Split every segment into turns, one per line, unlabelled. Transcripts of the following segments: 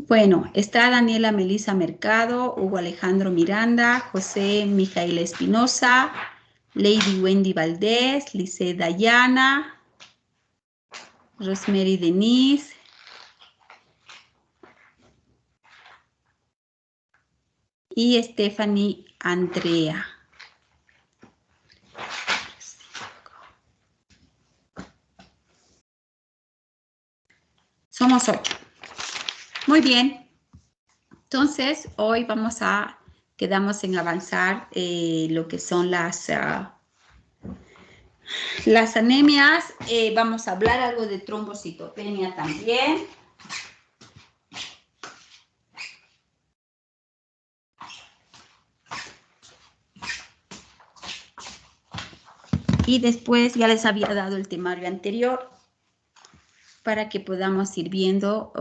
Bueno, está Daniela Melisa Mercado, Hugo Alejandro Miranda, José Mijail Espinosa, Lady Wendy Valdés, Lice Dayana, Rosemary Denise, y Stephanie Andrea. Somos 8. Muy bien. Entonces, hoy quedamos en avanzar lo que son las anemias. Vamos a hablar algo de trombocitopenia también. Y después ya les había dado el temario anterior para que podamos ir viendo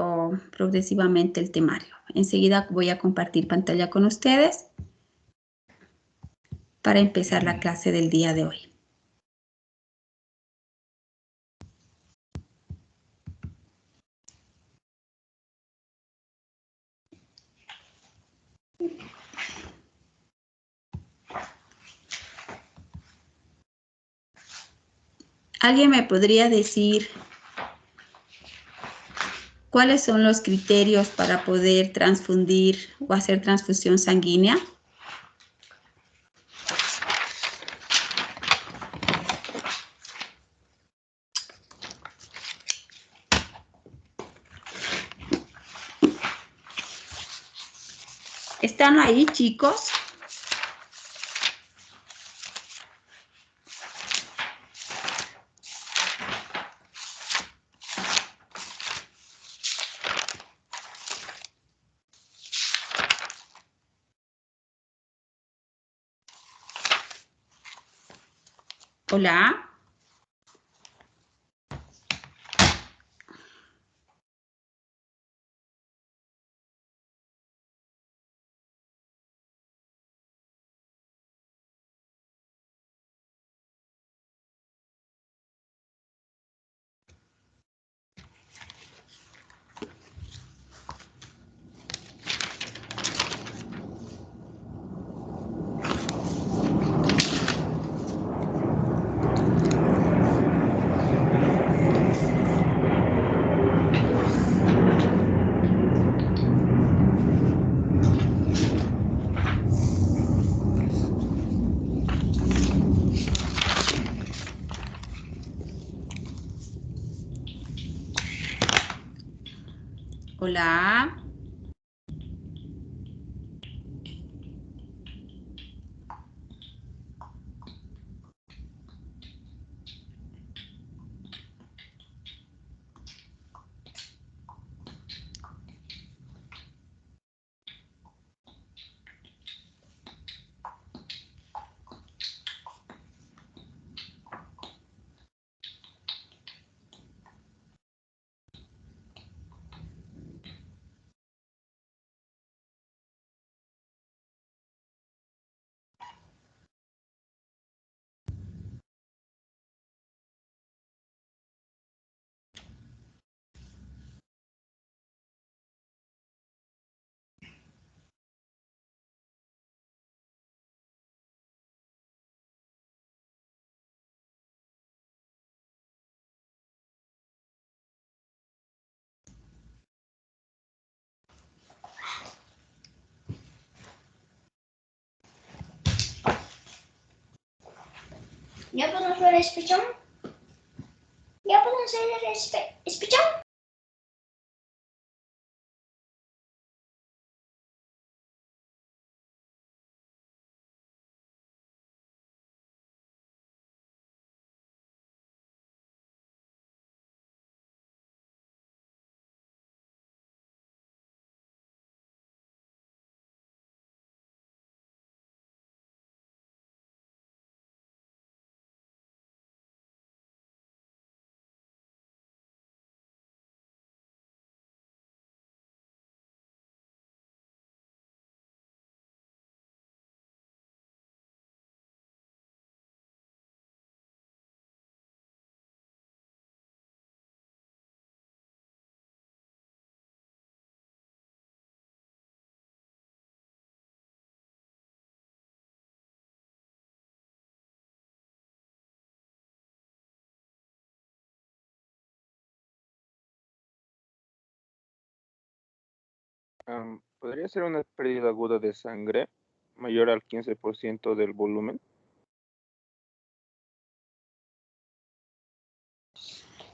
progresivamente el temario. Enseguida voy a compartir pantalla con ustedes para empezar la clase del día de hoy. ¿Alguien me podría decir cuáles son los criterios para poder transfundir o hacer transfusión sanguínea? ¿Están ahí, chicos? Hola. Hola.
¿Ya podemos ver el espichón? ¿Ya podemos ver el espichón?
¿Podría ser una pérdida aguda de sangre mayor al 15% del volumen?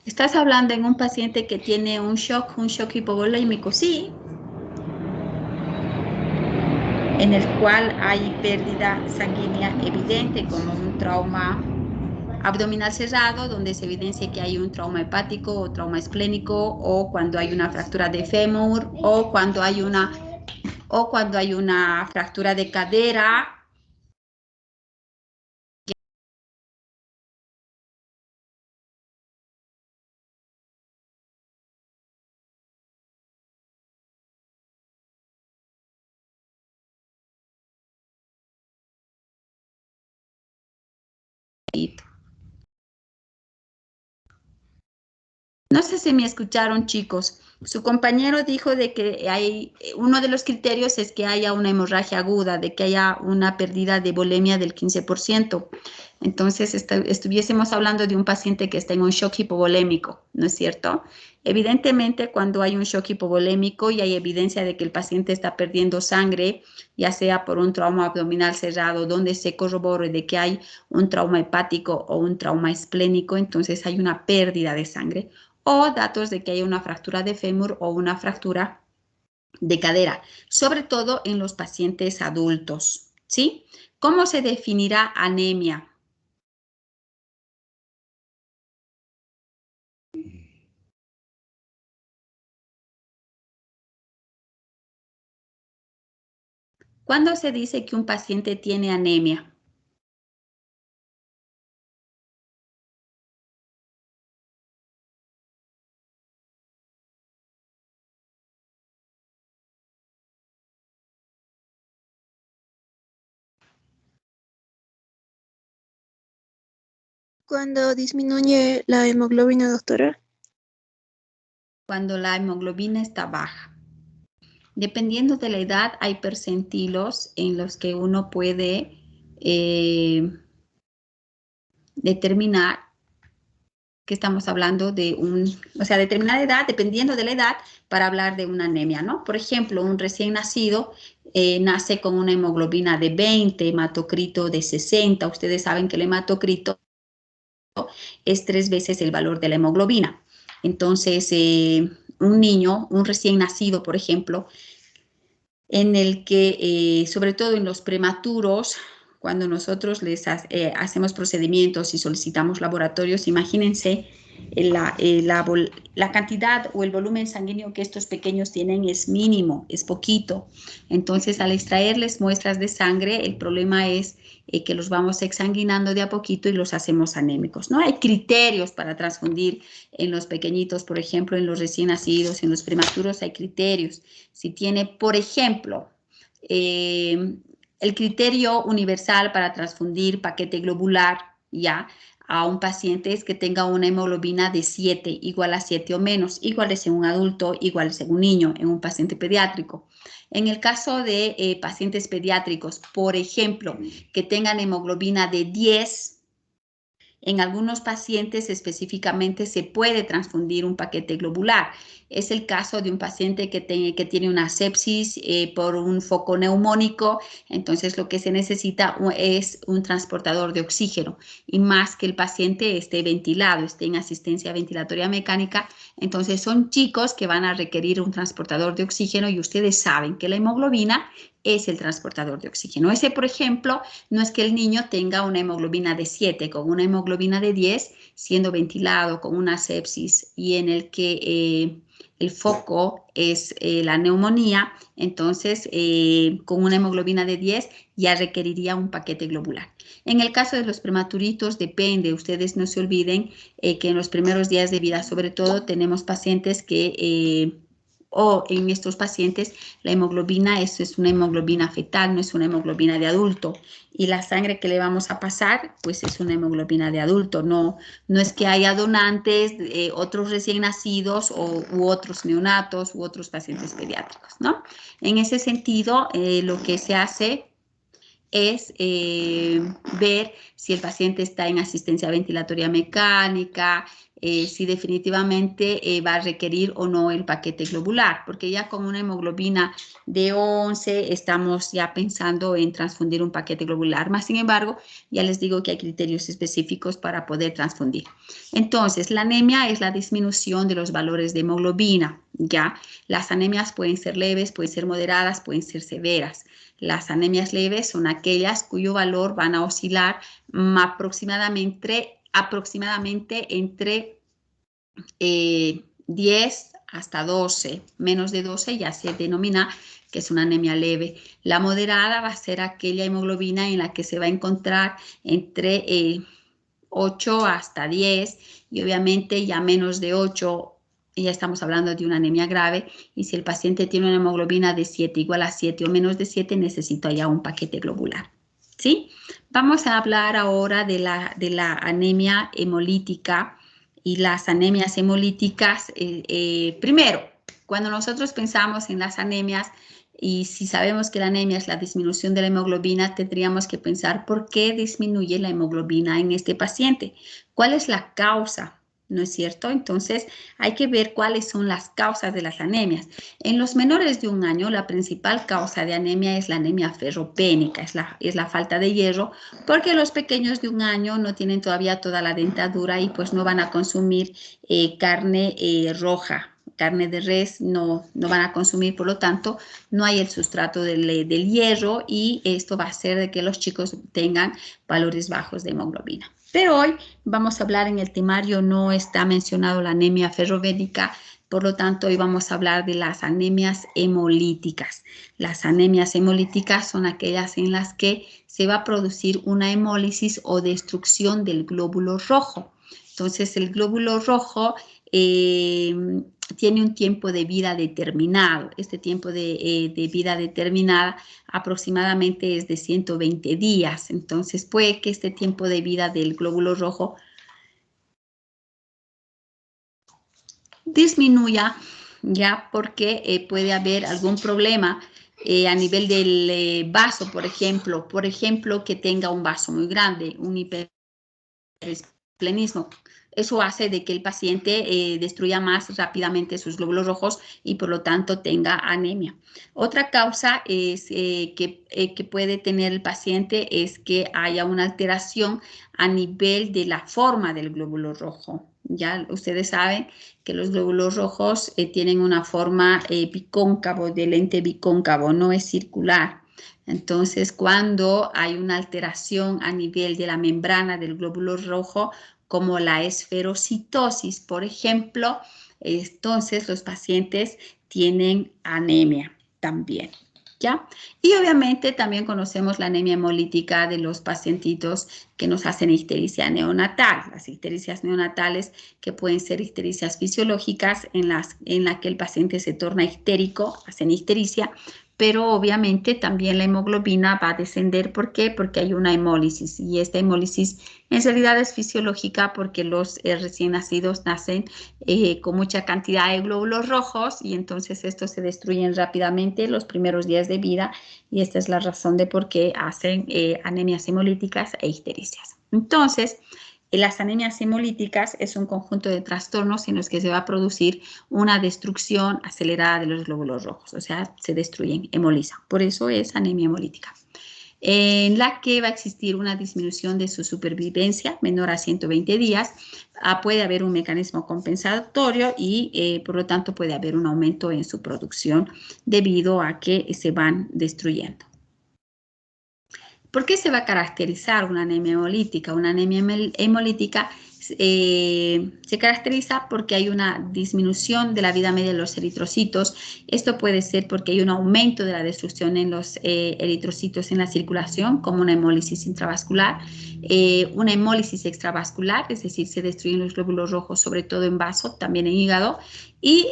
¿Estás hablando en un paciente que tiene un shock hipovolémico? Sí. En el cual hay pérdida sanguínea evidente, como un trauma abdominal cerrado, donde se evidencia que hay un trauma hepático o trauma esplénico, o cuando hay una fractura de fémur, o cuando hay una fractura de cadera. No sé si me escucharon, chicos. Su compañero dijo de que uno de los criterios es que haya una hemorragia aguda, de que haya una pérdida de volemia del 15%. Entonces, estuviésemos hablando de un paciente que está en un shock hipovolémico, ¿no es cierto? Evidentemente, cuando hay un shock hipovolémico y hay evidencia de que el paciente está perdiendo sangre, ya sea por un trauma abdominal cerrado, donde se corrobore de que hay un trauma hepático o un trauma esplénico, entonces hay una pérdida de sangre, o datos de que haya una fractura de fémur o una fractura de cadera, sobre todo en los pacientes adultos, ¿sí? ¿Cómo se definirá anemia? ¿Cuándo se dice que un paciente tiene anemia?
Cuando disminuye la hemoglobina, doctora.
Cuando la hemoglobina está baja. Dependiendo de la edad, hay percentilos en los que uno puede determinar que estamos hablando de determinada edad, dependiendo de la edad, para hablar de una anemia, ¿no? Por ejemplo, un recién nacido nace con una hemoglobina de 20, hematocrito de 60. Ustedes saben que el hematocrito es 3 veces el valor de la hemoglobina. Entonces, un niño, un recién nacido, por ejemplo, en el que, sobre todo en los prematuros, cuando nosotros les hacemos procedimientos y solicitamos laboratorios, imagínense la cantidad o el volumen sanguíneo que estos pequeños tienen es mínimo, es poquito. Entonces, al extraerles muestras de sangre, el problema es que los vamos exsanguinando de a poquito y los hacemos anémicos, ¿no? Hay criterios para transfundir en los pequeñitos, por ejemplo, en los recién nacidos, en los prematuros hay criterios. Si tiene, por ejemplo, el criterio universal para transfundir paquete globular, ya, a un paciente es que tenga una hemoglobina de 7, igual a 7 o menos, iguales en un adulto, iguales en un niño, en un paciente pediátrico. En el caso de pacientes pediátricos, por ejemplo, que tengan hemoglobina de 10, en algunos pacientes específicamente se puede transfundir un paquete globular. Es el caso de un paciente que tiene una sepsis por un foco neumónico, entonces lo que se necesita es un transportador de oxígeno y más que el paciente esté ventilado, esté en asistencia ventilatoria mecánica, entonces son chicos que van a requerir un transportador de oxígeno y ustedes saben que la hemoglobina es el transportador de oxígeno. Ese, por ejemplo, no es que el niño tenga una hemoglobina de 7, con una hemoglobina de 10, siendo ventilado con una sepsis y en el que el foco es la neumonía, entonces con una hemoglobina de 10 ya requeriría un paquete globular. En el caso de los prematuritos depende, ustedes no se olviden que en los primeros días de vida sobre todo tenemos pacientes que o en estos pacientes la hemoglobina es una hemoglobina fetal, no es una hemoglobina de adulto y la sangre que le vamos a pasar pues es una hemoglobina de adulto, no es que haya donantes, otros recién nacidos u otros neonatos u otros pacientes pediátricos, ¿no? En ese sentido, lo que se hace es ver si el paciente está en asistencia ventilatoria mecánica, si definitivamente va a requerir o no el paquete globular, porque ya con una hemoglobina de 11 estamos ya pensando en transfundir un paquete globular. Más sin embargo, ya les digo que hay criterios específicos para poder transfundir. Entonces, la anemia es la disminución de los valores de hemoglobina, ¿ya? Las anemias pueden ser leves, pueden ser moderadas, pueden ser severas. Las anemias leves son aquellas cuyo valor van a oscilar aproximadamente entre 10 hasta 12. Menos de 12 ya se denomina que es una anemia leve. La moderada va a ser aquella hemoglobina en la que se va a encontrar entre 8 hasta 10 y obviamente ya menos de 8 ya estamos hablando de una anemia grave, y si el paciente tiene una hemoglobina de 7 igual a 7 o menos de 7 necesita ya un paquete globular. ¿Sí? Vamos a hablar ahora de la anemia hemolítica y las anemias hemolíticas. Primero, cuando nosotros pensamos en las anemias, y si sabemos que la anemia es la disminución de la hemoglobina, tendríamos que pensar por qué disminuye la hemoglobina en este paciente. ¿Cuál es la causa? ¿No es cierto? Entonces, hay que ver cuáles son las causas de las anemias. En los menores de 1 año, la principal causa de anemia es la anemia ferropénica, es la falta de hierro, porque los pequeños de 1 año no tienen todavía toda la dentadura y pues no van a consumir carne roja. Carne de res no van a consumir, por lo tanto, no hay el sustrato del hierro, y esto va a hacer de que los chicos tengan valores bajos de hemoglobina. Pero hoy vamos a hablar, en el temario no está mencionado la anemia ferropénica, por lo tanto hoy vamos a hablar de las anemias hemolíticas. Las anemias hemolíticas son aquellas en las que se va a producir una hemólisis o destrucción del glóbulo rojo. Entonces el glóbulo rojo tiene un tiempo de vida determinado. Este tiempo de vida determinada aproximadamente es de 120 días. Entonces puede que este tiempo de vida del glóbulo rojo disminuya, ya, porque puede haber algún problema a nivel del vaso, por ejemplo, que tenga un vaso muy grande, un hiperesplenismo. Eso hace de que el paciente destruya más rápidamente sus glóbulos rojos y por lo tanto tenga anemia. Otra causa es, que puede tener el paciente es que haya una alteración a nivel de la forma del glóbulo rojo. Ya ustedes saben que los glóbulos rojos tienen una forma bicóncavo, de lente bicóncavo, no es circular. Entonces, cuando hay una alteración a nivel de la membrana del glóbulo rojo, como la esferocitosis, por ejemplo, entonces los pacientes tienen anemia también, ¿ya? Y obviamente también conocemos la anemia hemolítica de los pacientitos que nos hacen ictericia neonatal, las ictericias neonatales, que pueden ser ictericias fisiológicas en la que el paciente se torna ictérico, hacen ictericia, pero obviamente también la hemoglobina va a descender. ¿Por qué? Porque hay una hemólisis, y esta hemólisis en realidad es fisiológica porque los recién nacidos nacen con mucha cantidad de glóbulos rojos, y entonces estos se destruyen rápidamente los primeros días de vida, y esta es la razón de por qué hacen anemias hemolíticas e ictericias. Entonces, las anemias hemolíticas es un conjunto de trastornos en los que se va a producir una destrucción acelerada de los glóbulos rojos, o sea, se destruyen, hemolizan. Por eso es anemia hemolítica, en la que va a existir una disminución de su supervivencia menor a 120 días. Puede haber un mecanismo compensatorio y por lo tanto puede haber un aumento en su producción debido a que se van destruyendo. ¿Por qué se va a caracterizar una anemia hemolítica? Una anemia hemolítica se caracteriza porque hay una disminución de la vida media de los eritrocitos. Esto puede ser porque hay un aumento de la destrucción en los eritrocitos en la circulación, como una hemólisis intravascular, una hemólisis extravascular, es decir, se destruyen los glóbulos rojos, sobre todo en vaso, también en hígado, y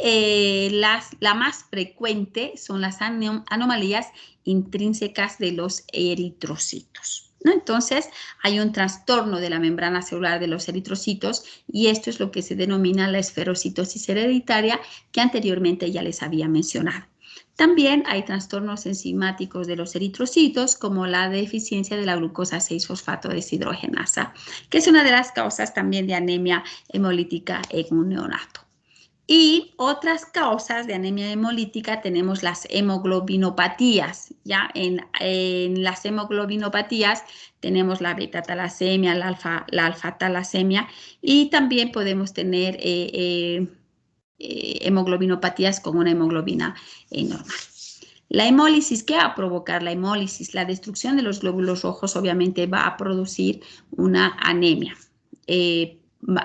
la más frecuente son las anomalías intrínsecas de los eritrocitos, ¿no? Entonces, hay un trastorno de la membrana celular de los eritrocitos, y esto es lo que se denomina la esferocitosis hereditaria, que anteriormente ya les había mencionado. También hay trastornos enzimáticos de los eritrocitos, como la deficiencia de la glucosa 6-fosfato deshidrogenasa, que es una de las causas también de anemia hemolítica en un neonato. Y otras causas de anemia hemolítica tenemos las hemoglobinopatías. ¿Ya? En las hemoglobinopatías tenemos la beta-talasemia, la alfa-talasemia y también podemos tener hemoglobinopatías con una hemoglobina normal. La hemólisis, ¿qué va a provocar la hemólisis? La destrucción de los glóbulos rojos obviamente va a producir una anemia.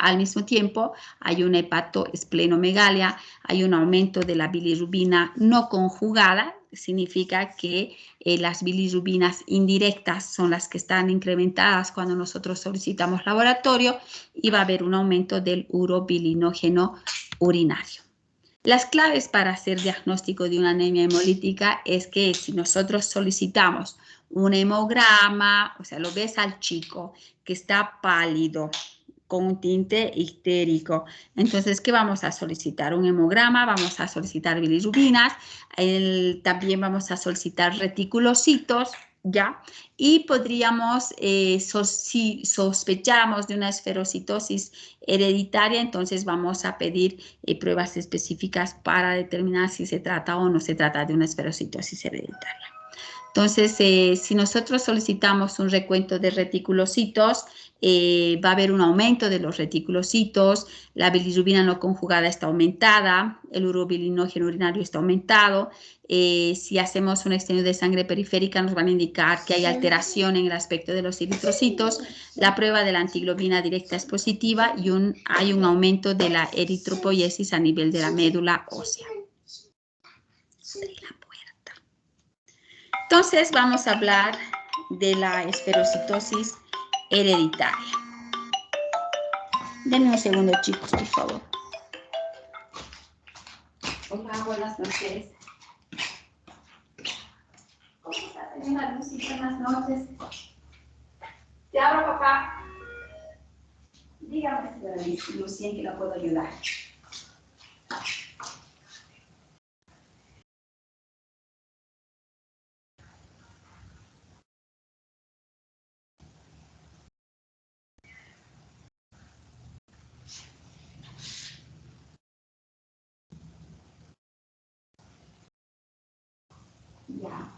Al mismo tiempo, hay una hepatoesplenomegalia, hay un aumento de la bilirrubina no conjugada, significa que las bilirrubinas indirectas son las que están incrementadas cuando nosotros solicitamos laboratorio y va a haber un aumento del urobilinógeno urinario. Las claves para hacer diagnóstico de una anemia hemolítica es que si nosotros solicitamos un hemograma, o sea, lo ves al chico que está pálido, con un tinte ictérico. Entonces, ¿qué vamos a solicitar? Un hemograma, vamos a solicitar bilirrubinas, también vamos a solicitar reticulocitos, ¿ya? Y podríamos, si sospechamos de una esferocitosis hereditaria, entonces vamos a pedir pruebas específicas para determinar si se trata o no se trata de una esferocitosis hereditaria. Entonces, si nosotros solicitamos un recuento de reticulocitos, va a haber un aumento de los reticulocitos, la bilirrubina no conjugada está aumentada, el urobilinógeno urinario está aumentado. Si hacemos un extendio de sangre periférica, nos van a indicar que hay alteración en el aspecto de los eritrocitos. La prueba de la antiglobina directa es positiva y hay un aumento de la eritropoiesis a nivel de la médula ósea. Entonces, vamos a hablar de la esferocitosis hereditaria. Denme un segundo, chicos, por favor. Hola, buenas noches. ¿Cómo estás, señora Lucía? Buenas noches. Te abro, papá. Dígame, señora Lucía, en que la puedo ayudar. Ya.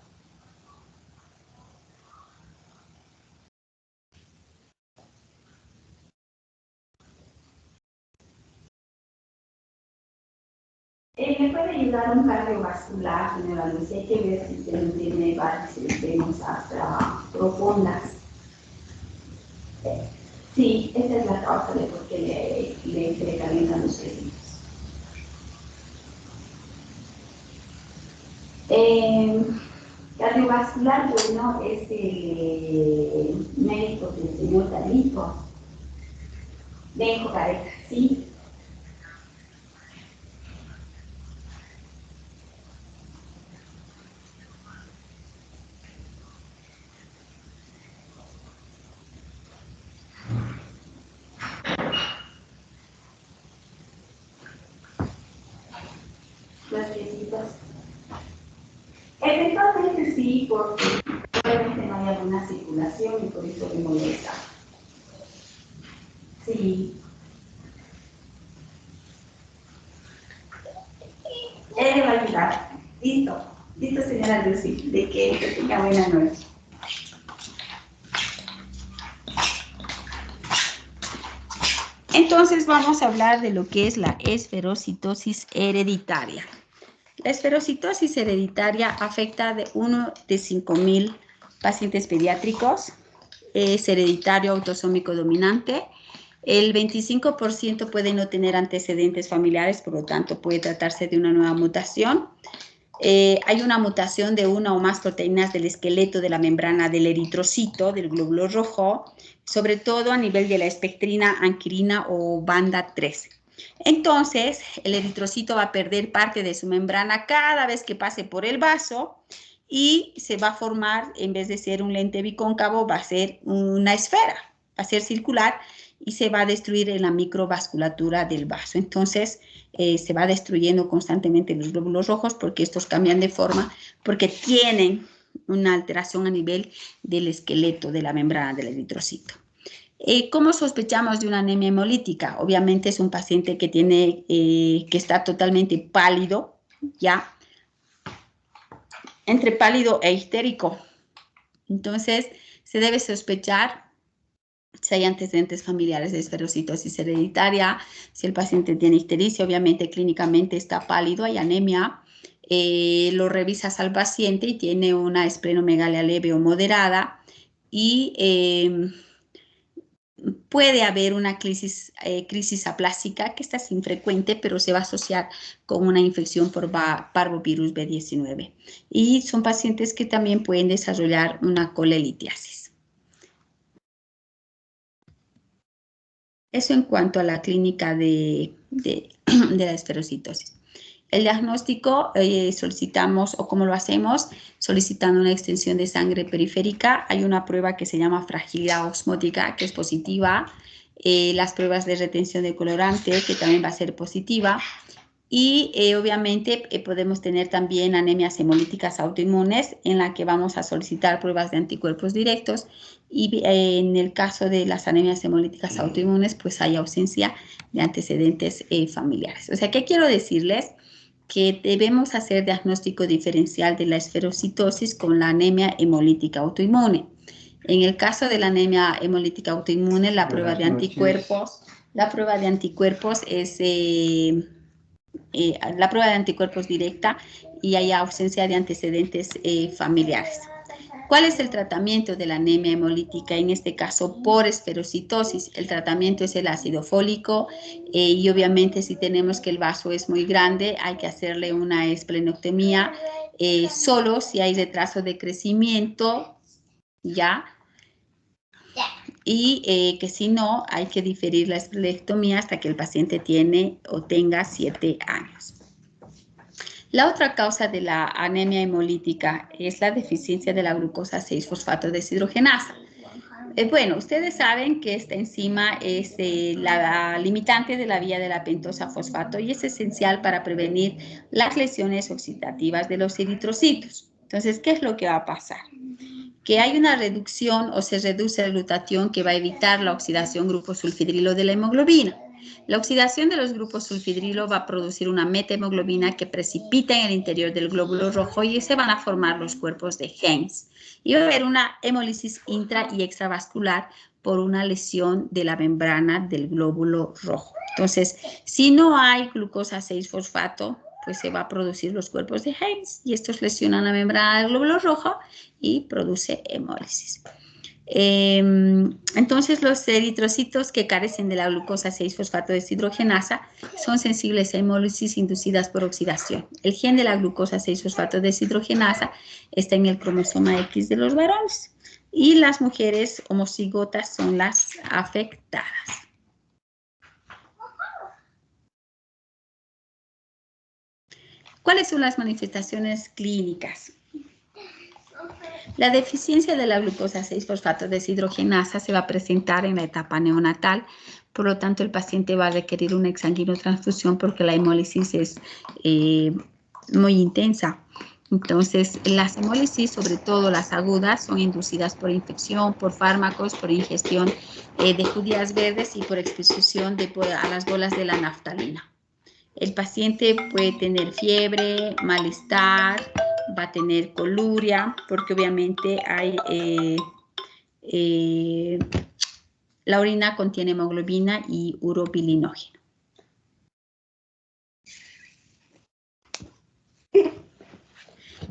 ¿Me puede ayudar un cardiovascular, señora Lucía? Hay que ver si usted no tiene varices venosas profundas. Sí, esa es la causa de por qué le calientan los oídos. Cardiovascular, bueno, es el médico del señor Carlito. Dejo Careca, ¿sí? Las piecitas. Eventualmente sí, porque probablemente no hay alguna circulación y por eso me molesta. Sí. Él le va a ayudar. Listo. Listo, señora Lucy. De que tenga buena noche. Entonces vamos a hablar de lo que es la esferocitosis hereditaria. La esferocitosis hereditaria afecta de 1 de 5.000 pacientes pediátricos. Es hereditario autosómico dominante. El 25% puede no tener antecedentes familiares, por lo tanto puede tratarse de una nueva mutación. Hay una mutación de una o más proteínas del esqueleto de la membrana del eritrocito, del glóbulo rojo, sobre todo a nivel de la espectrina, anquirina o banda 13. Entonces, el eritrocito va a perder parte de su membrana cada vez que pase por el vaso y se va a formar, en vez de ser un lente bicóncavo, va a ser una esfera, va a ser circular y se va a destruir en la microvasculatura del vaso. Entonces, se va destruyendo constantemente los glóbulos rojos porque estos cambian de forma, porque tienen una alteración a nivel del esqueleto de la membrana del eritrocito. ¿Cómo sospechamos de una anemia hemolítica? Obviamente es un paciente que que está totalmente pálido, ya, entre pálido e histérico. Entonces, se debe sospechar si hay antecedentes familiares de esferocitosis hereditaria, si el paciente tiene ictericia, obviamente clínicamente está pálido, hay anemia, lo revisas al paciente y tiene una esplenomegalia leve o moderada y puede haber una crisis aplásica, que esta es infrecuente, pero se va a asociar con una infección por parvovirus B19. Y son pacientes que también pueden desarrollar una colelitiasis. Eso en cuanto a la clínica de la esferocitosis. El diagnóstico solicitamos, o cómo lo hacemos, solicitando una extensión de sangre periférica. Hay una prueba que se llama fragilidad osmótica, que es positiva. Las pruebas de retención de colorante, que también va a ser positiva. Y obviamente podemos tener también anemias hemolíticas autoinmunes, en la que vamos a solicitar pruebas de anticuerpos directos. Y en el caso de las anemias hemolíticas autoinmunes, pues hay ausencia de antecedentes familiares. O sea, ¿qué quiero decirles? Que debemos hacer diagnóstico diferencial de la esferocitosis con la anemia hemolítica autoinmune. En el caso de la anemia hemolítica autoinmune, la prueba de anticuerpos es la prueba de anticuerpos directa y hay ausencia de antecedentes familiares. ¿Cuál es el tratamiento de la anemia hemolítica? En este caso, por esferocitosis. El tratamiento es el ácido fólico y obviamente si tenemos que el vaso es muy grande, hay que hacerle una esplenectomía solo si hay retraso de crecimiento, ¿ya? Y que si no, hay que diferir la esplenectomía hasta que el paciente tiene o tenga 7 años. La otra causa de la anemia hemolítica es la deficiencia de la glucosa 6-fosfato deshidrogenasa. Bueno, ustedes saben que esta enzima es la limitante de la vía de la pentosa fosfato y es esencial para prevenir las lesiones oxidativas de los eritrocitos. Entonces, ¿qué es lo que va a pasar? Que hay una reducción o se reduce la glutatión que va a evitar la oxidación grupo sulfidrilo de la hemoglobina. La oxidación de los grupos sulfidrilo va a producir una metahemoglobina que precipita en el interior del glóbulo rojo y se van a formar los cuerpos de Heinz. Y va a haber una hemólisis intra y extravascular por una lesión de la membrana del glóbulo rojo. Entonces, si no hay glucosa 6-fosfato, pues se va a producir los cuerpos de Heinz y estos lesionan la membrana del glóbulo rojo y produce hemólisis. Entonces, los eritrocitos que carecen de la glucosa 6-fosfato deshidrogenasa son sensibles a hemólisis inducidas por oxidación. El gen de la glucosa 6-fosfato deshidrogenasa está en el cromosoma X de los varones y las mujeres homocigotas son las afectadas. ¿Cuáles son las manifestaciones clínicas? La deficiencia de la glucosa 6-fosfato deshidrogenasa se va a presentar en la etapa neonatal, por lo tanto el paciente va a requerir una exsanguinotransfusión porque la hemólisis es muy intensa. Entonces, las hemólisis, sobre todo las agudas, son inducidas por infección, por fármacos, por ingestión de judías verdes y por exposición a las bolas de la naftalina. El paciente puede tener fiebre, malestar, va a tener coluria, porque obviamente la orina contiene hemoglobina y urobilinógeno.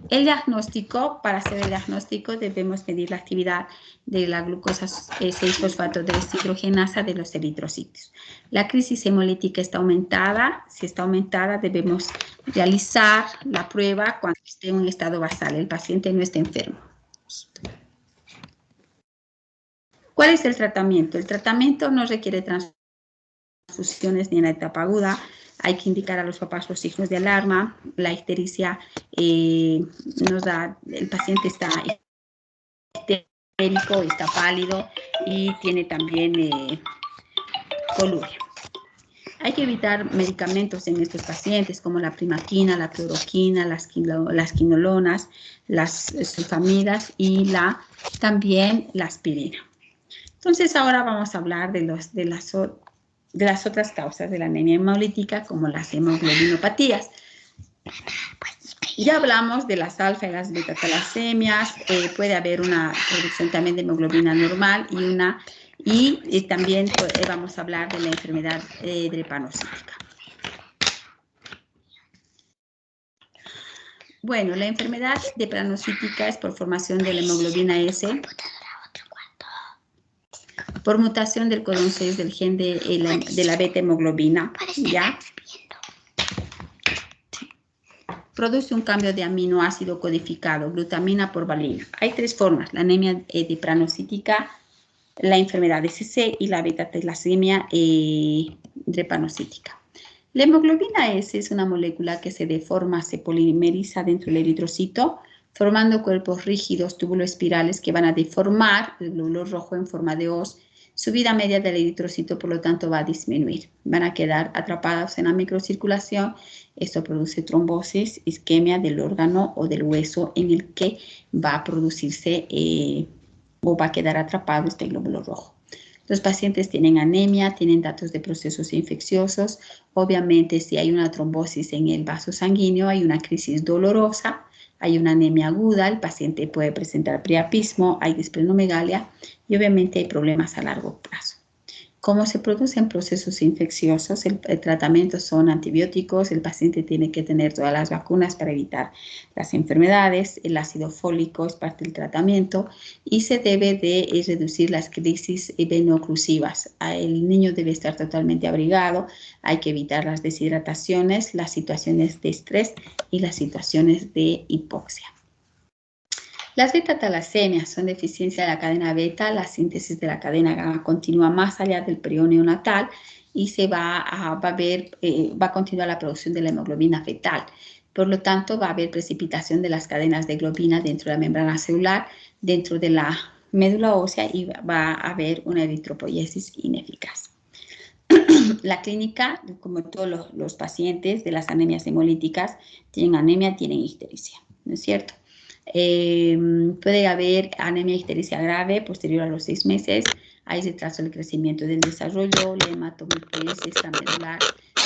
El diagnóstico, para hacer el diagnóstico debemos medir la actividad de la glucosa 6-fosfato deshidrogenasa de los eritrocitos. La crisis hemolítica está aumentada. Si está aumentada debemos realizar la prueba cuando esté en un estado basal. El paciente no está enfermo. ¿Cuál es el tratamiento? El tratamiento no requiere transfusiones ni en la etapa aguda. Hay que indicar a los papás los signos de alarma. La ictericia el paciente está histérico, está pálido y tiene también coluria. Hay que evitar medicamentos en estos pacientes como la primaquina, la cloroquina, las quinolonas, las sulfamidas y también la aspirina. Entonces ahora vamos a hablar de las otras causas de la anemia hemolítica como las hemoglobinopatías. Ya hablamos de las alfa y las beta talasemias, puede haber una producción también de hemoglobina normal y también vamos a hablar de la enfermedad drepanocítica. Bueno, la enfermedad drepanocítica es por formación de la hemoglobina S, por mutación del codón 6 del gen de la beta hemoglobina, ¿ya? Produce un cambio de aminoácido codificado, glutamina por valina. Hay tres formas, la anemia drepanocítica, la enfermedad SC y la beta-talasemia drepanocítica. La hemoglobina S es una molécula que se deforma, se polimeriza dentro del eritrocito, formando cuerpos rígidos, túbulo-espirales que van a deformar el glóbulo rojo en forma de hoz. Su vida media del eritrocito, por lo tanto, va a disminuir. Van a quedar atrapados en la microcirculación. Esto produce trombosis, isquemia del órgano o del hueso en el que va a producirse o va a quedar atrapado este glóbulo rojo. Los pacientes tienen anemia, tienen datos de procesos infecciosos. Obviamente, si hay una trombosis en el vaso sanguíneo, hay una crisis dolorosa, hay una anemia aguda, el paciente puede presentar priapismo, hay displenomegalia y obviamente hay problemas a largo plazo. ¿Cómo se producen procesos infecciosos? El tratamiento son antibióticos, el paciente tiene que tener todas las vacunas para evitar las enfermedades, el ácido fólico es parte del tratamiento y se debe de reducir las crisis veno-oclusivas. El niño debe estar totalmente abrigado, hay que evitar las deshidrataciones, las situaciones de estrés y las situaciones de hipoxia. Las beta-talasemias son deficiencia de la cadena beta, la síntesis de la cadena gamma continúa más allá del periodo neonatal y se va a continuar la producción de la hemoglobina fetal. Por lo tanto, va a haber precipitación de las cadenas de globina dentro de la membrana celular, dentro de la médula ósea y va a haber una eritropoiesis ineficaz. La clínica, como todos los pacientes de las anemias hemolíticas, tienen anemia, tienen ictericia, ¿no es cierto? Puede haber anemia ictericia grave posterior a los 6 meses, hay retraso del crecimiento del desarrollo, la hematopoiesis extramedular,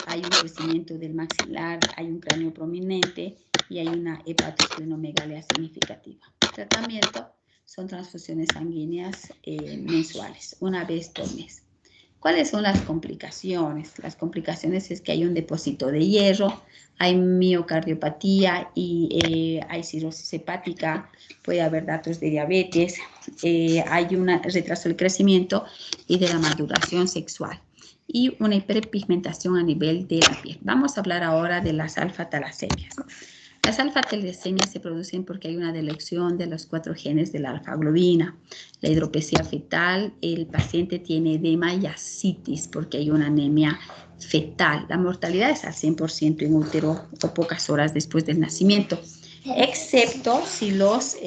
hay un crecimiento del maxilar, hay un cráneo prominente y hay una hepatosplenomegalia significativa. El tratamiento son transfusiones sanguíneas mensuales, una vez por mes. ¿Cuáles son las complicaciones? Las complicaciones es que hay un depósito de hierro, hay miocardiopatía y hay cirrosis hepática, puede haber datos de diabetes, hay un retraso del crecimiento y de la maduración sexual y una hiperpigmentación a nivel de la piel. Vamos a hablar ahora de las alfa-talasemias. Las alfa-talasemias se producen porque hay una deleción de los 4 genes de la alfa-globina. La hidropesía fetal, el paciente tiene edema y ascitis porque hay una anemia fetal. La mortalidad es al 100% en útero o pocas horas después del nacimiento, excepto si los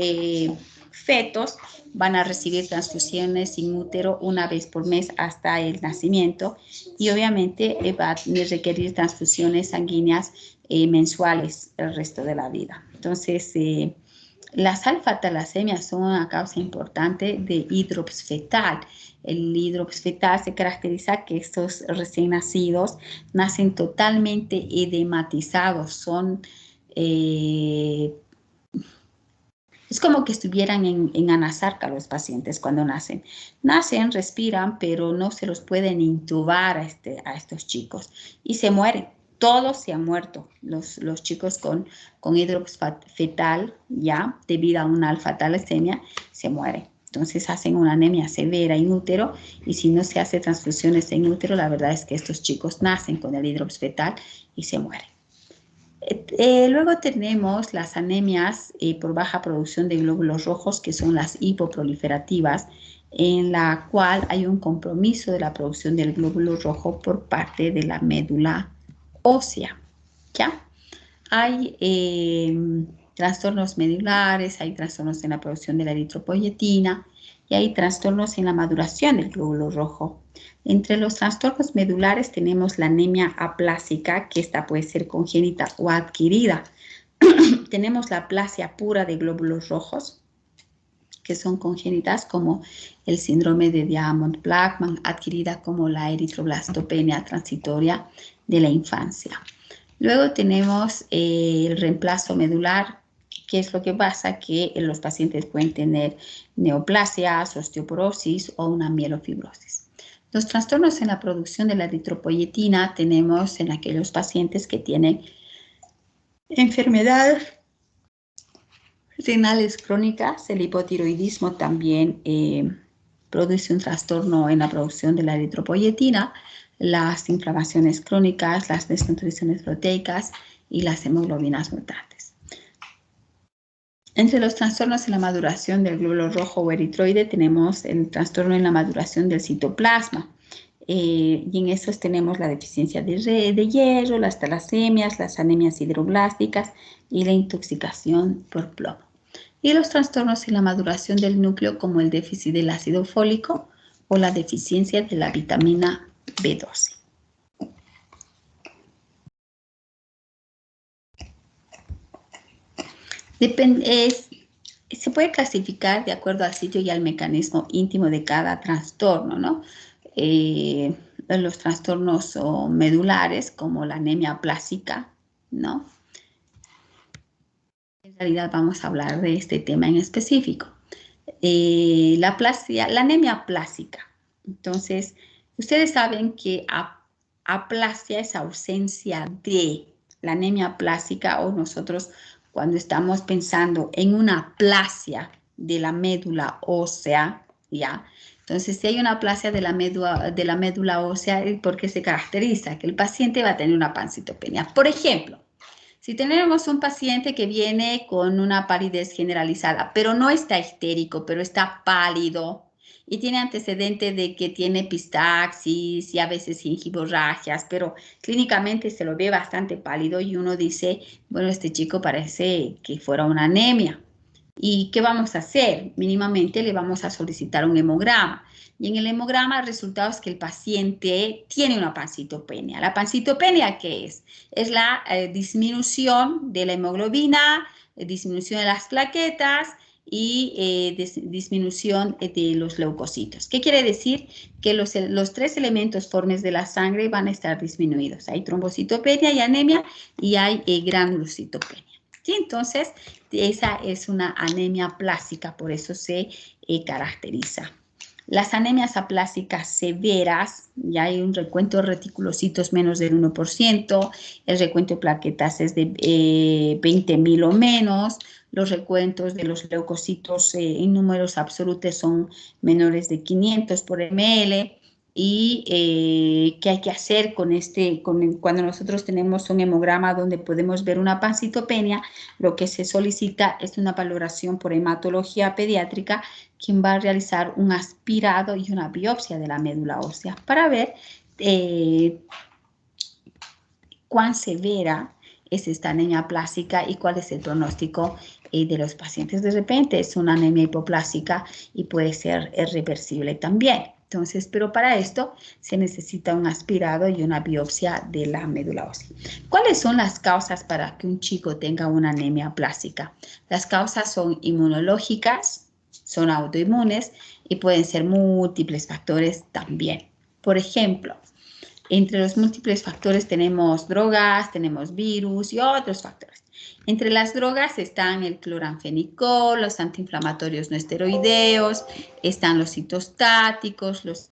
fetos van a recibir transfusiones in útero una vez por mes hasta el nacimiento y obviamente va a requerir transfusiones sanguíneas mensuales el resto de la vida. Entonces, las alfa-talasemias son una causa importante de hidrops fetal. El hidrops fetal se caracteriza que estos recién nacidos nacen totalmente edematizados, son es como que estuvieran en anasarca los pacientes cuando nacen. Nacen, respiran, pero no se los pueden intubar a estos chicos y se mueren. Todos se han muerto, los chicos con hidrops fetal, ya, debido a una alfa-talasemia, se mueren. Entonces hacen una anemia severa in útero y si no se hace transfusiones en útero, la verdad es que estos chicos nacen con el hidrops fetal y se mueren. Luego tenemos las anemias por baja producción de glóbulos rojos, que son las hipoproliferativas, en la cual hay un compromiso de la producción del glóbulo rojo por parte de la médula ósea. ¿Ya? Hay trastornos medulares, hay trastornos en la producción de la eritropoyetina y hay trastornos en la maduración del glóbulo rojo. Entre los trastornos medulares tenemos la anemia aplásica, que esta puede ser congénita o adquirida. Tenemos la aplasia pura de glóbulos rojos, que son congénitas, como el síndrome de Diamond-Blackfan, adquirida como la eritroblastopenia transitoria de la infancia. Luego tenemos el reemplazo medular, que es lo que pasa, que los pacientes pueden tener neoplasias, osteoporosis o una mielofibrosis. Los trastornos en la producción de la eritropoyetina tenemos en aquellos pacientes que tienen enfermedades renales crónicas. El hipotiroidismo también produce un trastorno en la producción de la eritropoyetina, las inflamaciones crónicas, las desnutriciones proteicas y las hemoglobinas mutantes. Entre los trastornos en la maduración del glóbulo rojo o eritroide tenemos el trastorno en la maduración del citoplasma. Y en estos tenemos la deficiencia de hierro, las talasemias, las anemias hidroblásticas y la intoxicación por plomo. Y los trastornos en la maduración del núcleo, como el déficit del ácido fólico o la deficiencia de la vitamina B12. Se puede clasificar de acuerdo al sitio y al mecanismo íntimo de cada trastorno, ¿no? Los trastornos medulares, como la anemia aplásica, ¿no? En realidad vamos a hablar de este tema en específico. La anemia aplásica. Entonces, ustedes saben que aplasia es ausencia de. La anemia aplásica, o nosotros cuando estamos pensando en una aplasia de la médula ósea, ¿ya? Entonces, si hay una aplasia de la médula ósea, ¿por qué se caracteriza? Que el paciente va a tener una pancitopenia. Por ejemplo, si tenemos un paciente que viene con una palidez generalizada, pero no está histérico, pero está pálido y tiene antecedente de que tiene epistaxis y a veces gingivorragias, pero clínicamente se lo ve bastante pálido y uno dice, bueno, este chico parece que fuera una anemia. ¿Y qué vamos a hacer? Mínimamente le vamos a solicitar un hemograma. Y en el hemograma el resultado es que el paciente tiene una pancitopenia. ¿La pancitopenia qué es? Es la disminución de la hemoglobina, disminución de las plaquetas y disminución de los leucocitos. ¿Qué quiere decir? Que los tres elementos formes de la sangre van a estar disminuidos. Hay trombocitopenia y anemia y hay granulocitopenia. ¿Sí? Entonces, esa es una anemia aplásica, por eso se caracteriza. Las anemias aplásicas severas, ya hay un recuento de reticulocitos menos del 1%, el recuento de plaquetas es de 20.000 o menos, los recuentos de los leucocitos en números absolutos son menores de 500 por ml. Y qué hay que hacer cuando nosotros tenemos un hemograma donde podemos ver una pancitopenia, lo que se solicita es una valoración por hematología pediátrica, quien va a realizar un aspirado y una biopsia de la médula ósea para ver cuán severa es esta anemia aplásica y cuál es el pronóstico de los pacientes. De repente es una anemia hipoplásica y puede ser reversible también. Entonces, pero para esto se necesita un aspirado y una biopsia de la médula ósea. ¿Cuáles son las causas para que un chico tenga una anemia aplásica? Las causas son inmunológicas, son autoinmunes y pueden ser múltiples factores también. Por ejemplo, entre los múltiples factores tenemos drogas, tenemos virus y otros factores. Entre las drogas están el cloranfenicol, los antiinflamatorios no esteroideos, están los citostáticos, los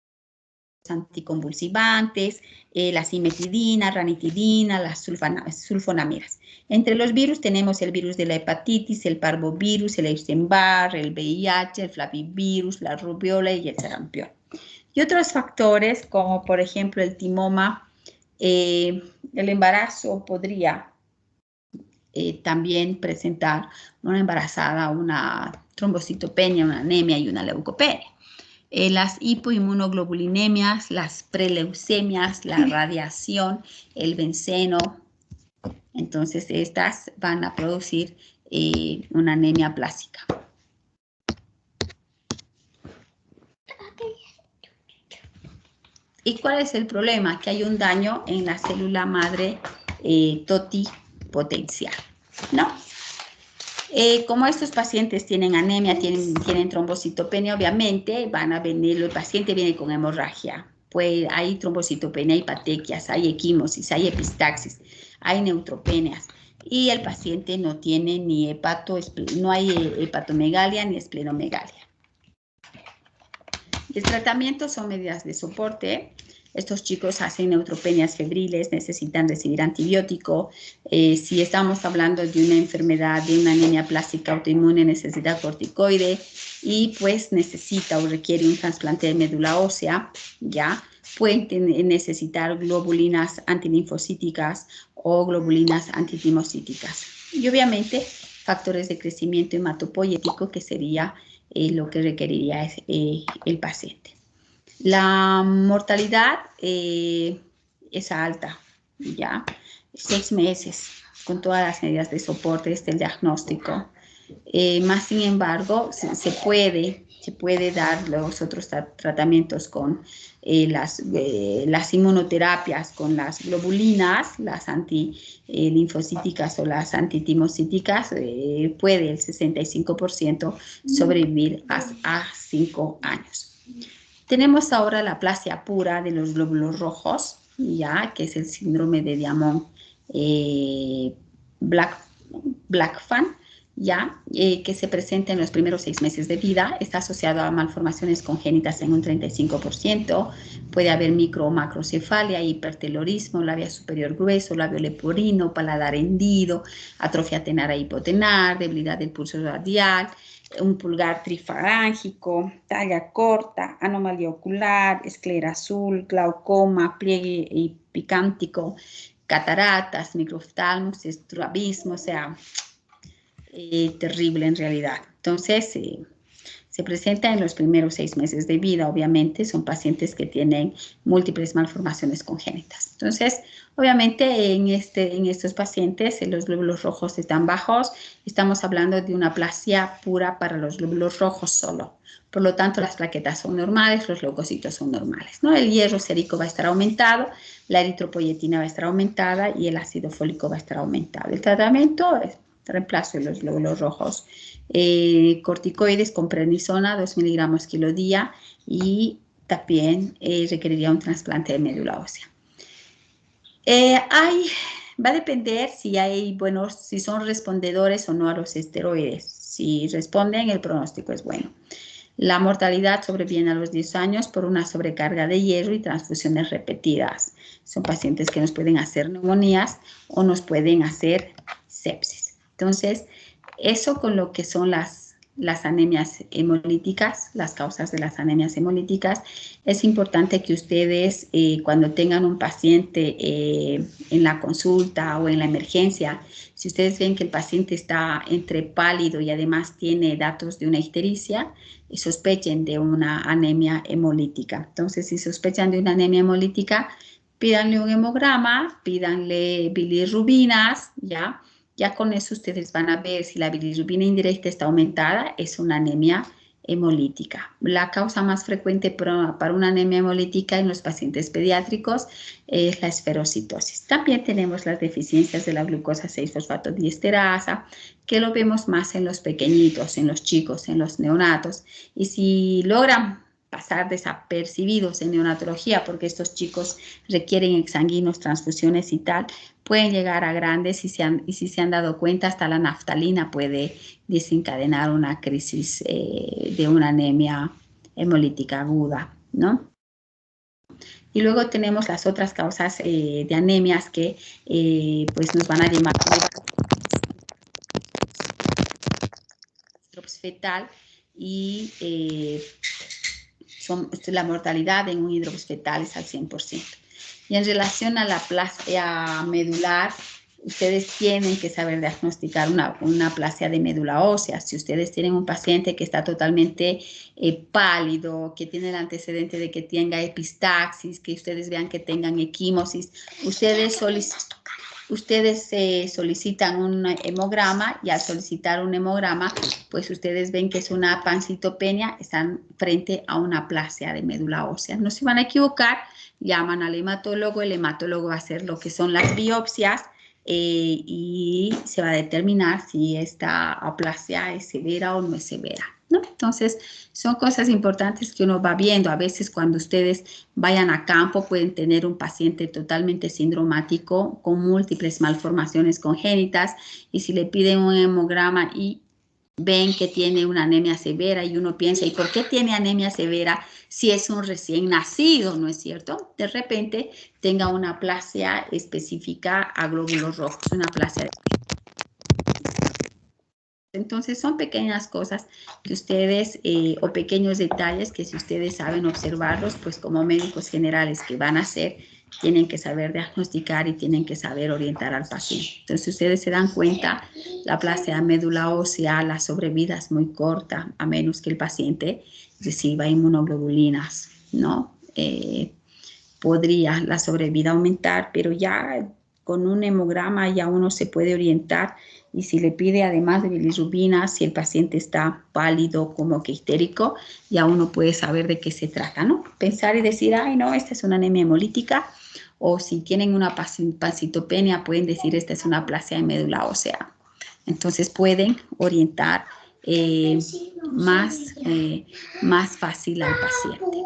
anticonvulsivantes, la cimetidina, ranitidina, las sulfonamidas. Entre los virus tenemos el virus de la hepatitis, el parvovirus, el Epstein-Barr, el VIH, el flavivirus, la rubiola y el sarampión. Y otros factores, como por ejemplo el timoma, el embarazo podría también presentar una embarazada, una trombocitopenia, una anemia y una leucopenia. Las hipoinmunoglobulinemias, las preleucemias, la radiación, el benceno. Entonces, estas van a producir una anemia plástica. ¿Y cuál es el problema? Que hay un daño en la célula madre totipotencial, ¿no? Como estos pacientes tienen anemia, tienen trombocitopenia, obviamente van a venir, el paciente viene con hemorragia. Pues hay trombocitopenia, hay patequias, hay equimosis, hay epistaxis, hay neutropenias. Y el paciente no tiene ni no hay hepatomegalia ni esplenomegalia. El tratamiento son medidas de soporte. Estos chicos hacen neutropenias febriles, necesitan recibir antibiótico. Si estamos hablando de una enfermedad, de una anemia plástica autoinmune, necesita corticoide y pues necesita o requiere un trasplante de médula ósea, ¿ya? Pueden necesitar globulinas antilinfocíticas o globulinas antitimocíticas. Y obviamente factores de crecimiento hematopoyético, que sería lo que requeriría el paciente. La mortalidad es alta, ¿ya? 6 meses, con todas las medidas de soporte, el diagnóstico. Más sin embargo, se puede dar los otros tratamientos con las inmunoterapias, con las globulinas, las antilinfocíticas o las antitimocíticas, puede el 65% sobrevivir a 5 años. Tenemos ahora la aplasia pura de los glóbulos rojos, ya, que es el síndrome de Diamond-Blackfan, ya, que se presenta en los primeros 6 meses de vida. Está asociado a malformaciones congénitas en un 35%. Puede haber micro o macrocefalia, hipertelorismo, labio superior grueso, labio leporino, paladar hendido, atrofia tenara hipotenar, debilidad del pulso radial, un pulgar trifarángico, talla corta, anomalía ocular, esclera azul, glaucoma, pliegue epicántico, cataratas, microoftalmos, estrabismo, o sea, terrible en realidad. Entonces, se presenta en los primeros 6 meses de vida, obviamente, son pacientes que tienen múltiples malformaciones congénitas. Entonces, obviamente, en estos pacientes, los glóbulos rojos están bajos, estamos hablando de una aplasia pura para los glóbulos rojos solo. Por lo tanto, las plaquetas son normales, los leucocitos son normales, ¿no? El hierro sérico va a estar aumentado, la eritropoyetina va a estar aumentada y el ácido fólico va a estar aumentado. El tratamiento es reemplazo de los glóbulos rojos. Corticoides con prednisona, 2 miligramos kilo día, y también requeriría un trasplante de médula ósea. Va a depender si son respondedores o no a los esteroides. Si responden, el pronóstico es bueno. La mortalidad sobreviene a los 10 años por una sobrecarga de hierro y transfusiones repetidas. Son pacientes que nos pueden hacer neumonías o nos pueden hacer sepsis. Entonces, eso con lo que son las anemias hemolíticas, las causas de las anemias hemolíticas, es importante que ustedes cuando tengan un paciente en la consulta o en la emergencia, si ustedes ven que el paciente está entre pálido y además tiene datos de una ictericia, sospechen de una anemia hemolítica. Entonces, si sospechan de una anemia hemolítica, pídanle un hemograma, pídanle bilirrubinas, ¿ya? Ya con eso ustedes van a ver si la bilirrubina indirecta está aumentada, es una anemia hemolítica. La causa más frecuente para una anemia hemolítica en los pacientes pediátricos es la esferocitosis. También tenemos las deficiencias de la glucosa 6-fosfatodiesterasa, que lo vemos más en los pequeñitos, en los chicos, en los neonatos. Y si logran pasar desapercibidos en neonatología, porque estos chicos requieren exsanguinos, transfusiones y tal, pueden llegar a grandes y si se han dado cuenta, hasta la naftalina puede desencadenar una crisis de una anemia hemolítica aguda, ¿no? Y luego tenemos las otras causas de anemias que pues nos van a llamar fetal y la mortalidad en un hidrops fetal es al 100%. Y en relación a la aplasia medular, ustedes tienen que saber diagnosticar una aplasia de médula ósea. Si ustedes tienen un paciente que está totalmente pálido, que tiene el antecedente de que tenga epistaxis, que ustedes vean que tengan equimosis, ustedes solicitan ustedes solicitan un hemograma y al solicitar un hemograma, pues ustedes ven que es una pancitopenia, están frente a una aplasia de médula ósea. No se van a equivocar, llaman al hematólogo, el hematólogo va a hacer lo que son las biopsias y se va a determinar si esta aplasia es severa o no es severa, ¿no? Entonces, son cosas importantes que uno va viendo. A veces cuando ustedes vayan a campo pueden tener un paciente totalmente sindromático con múltiples malformaciones congénitas y si le piden un hemograma y ven que tiene una anemia severa y uno piensa, ¿y por qué tiene anemia severa si es un recién nacido, no es cierto? De repente tenga una aplasia específica a glóbulos rojos, una aplasia. Entonces son pequeñas cosas que ustedes o pequeños detalles que si ustedes saben observarlos, pues como médicos generales que van a hacer, tienen que saber diagnosticar y tienen que saber orientar al paciente. Entonces ustedes se dan cuenta, la aplasia médula ósea, la sobrevida es muy corta, a menos que el paciente reciba inmunoglobulinas, ¿no? Podría la sobrevida aumentar, pero ya con un hemograma ya uno se puede orientar y si le pide además de bilirrubina, si el paciente está pálido como que histérico, ya uno puede saber de qué se trata, ¿no? Pensar y decir, ay no, esta es una anemia hemolítica, o si tienen una pancitopenia pueden decir esta es una aplasia de médula ósea. Entonces pueden orientar más fácil al paciente.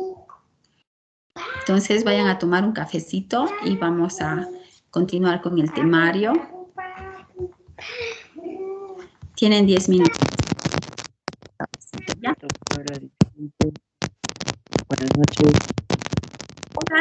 Entonces vayan a tomar un cafecito y vamos a continuar con el temario. Tienen 10 minutos. ¿Ya?
Doctora, disculpe. Buenas noches.
Hola.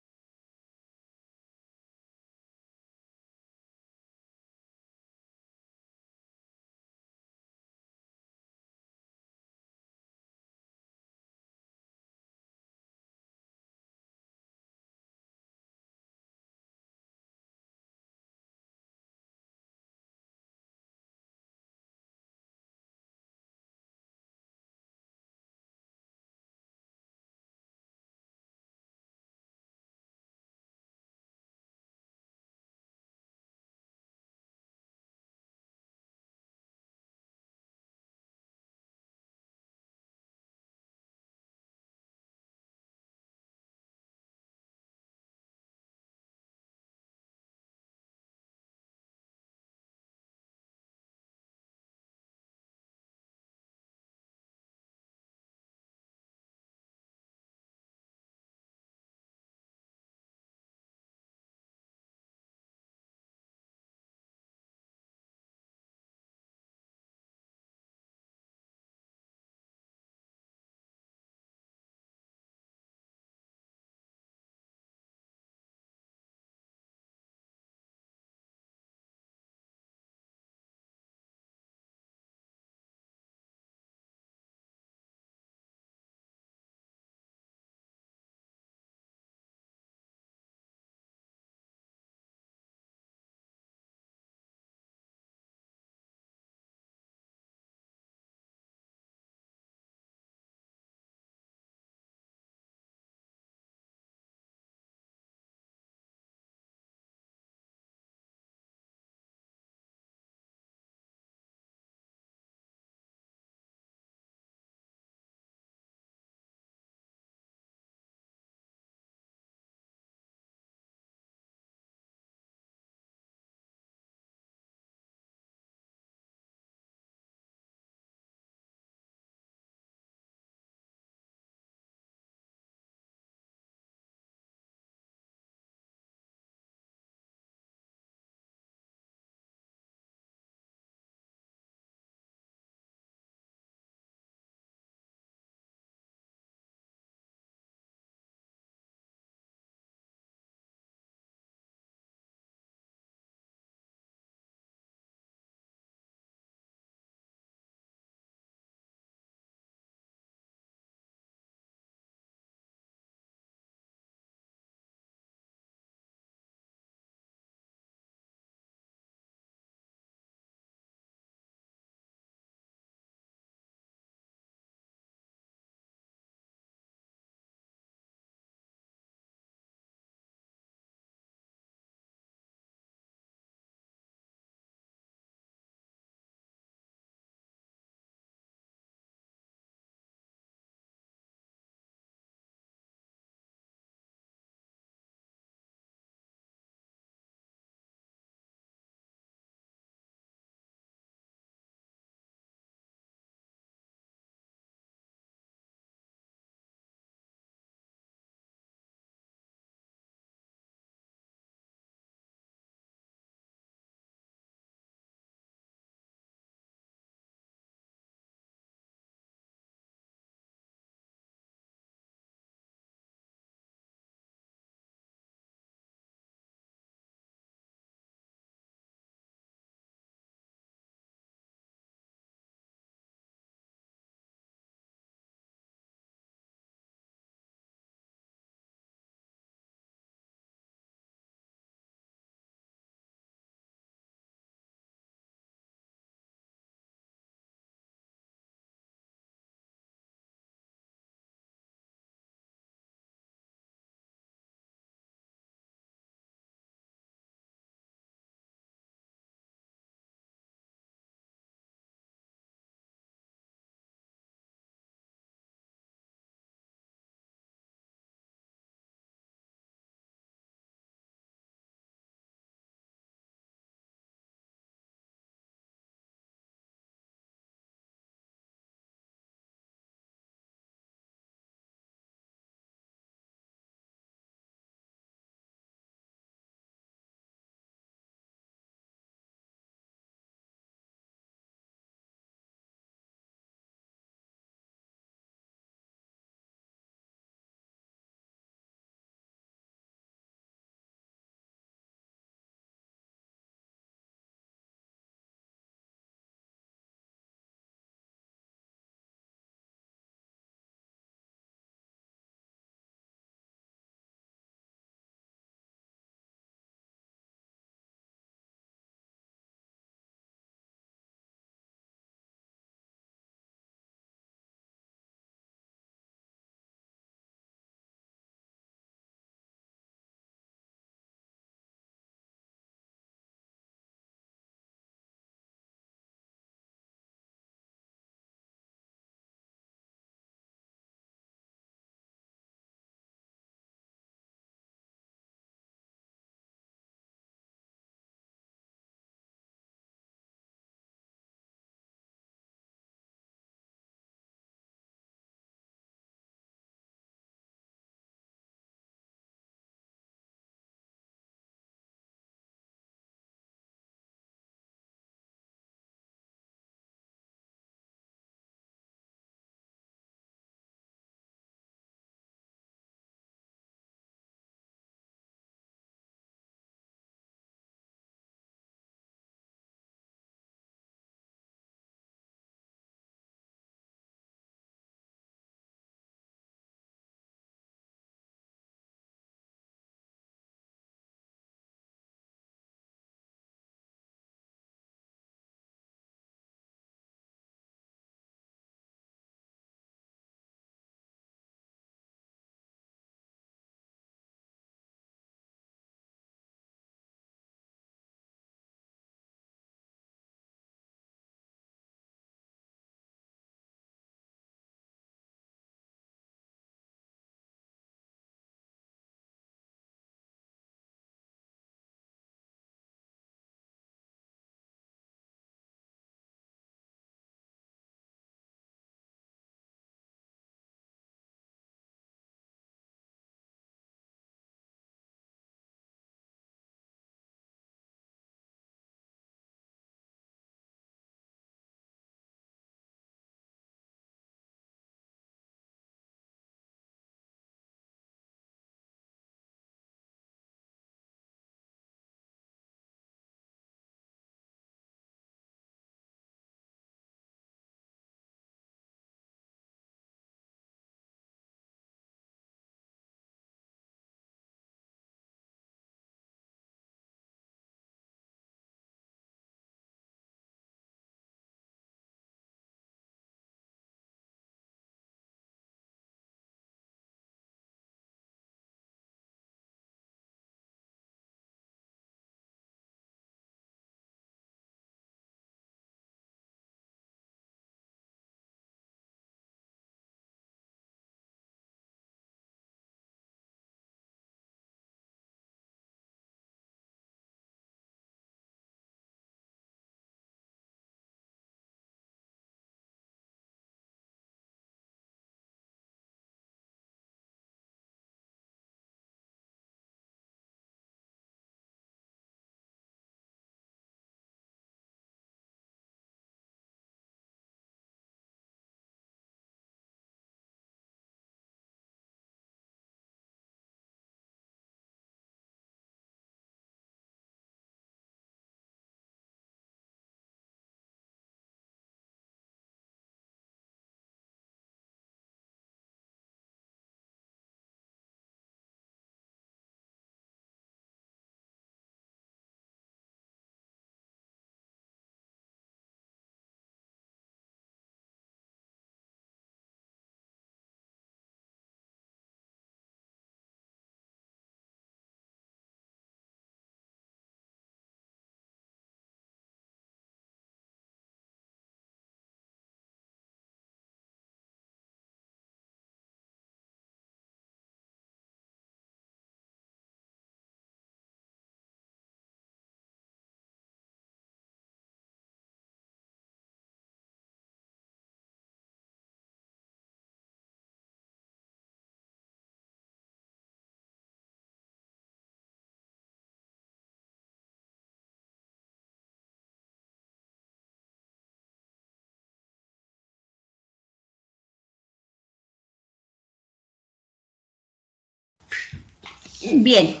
Bien,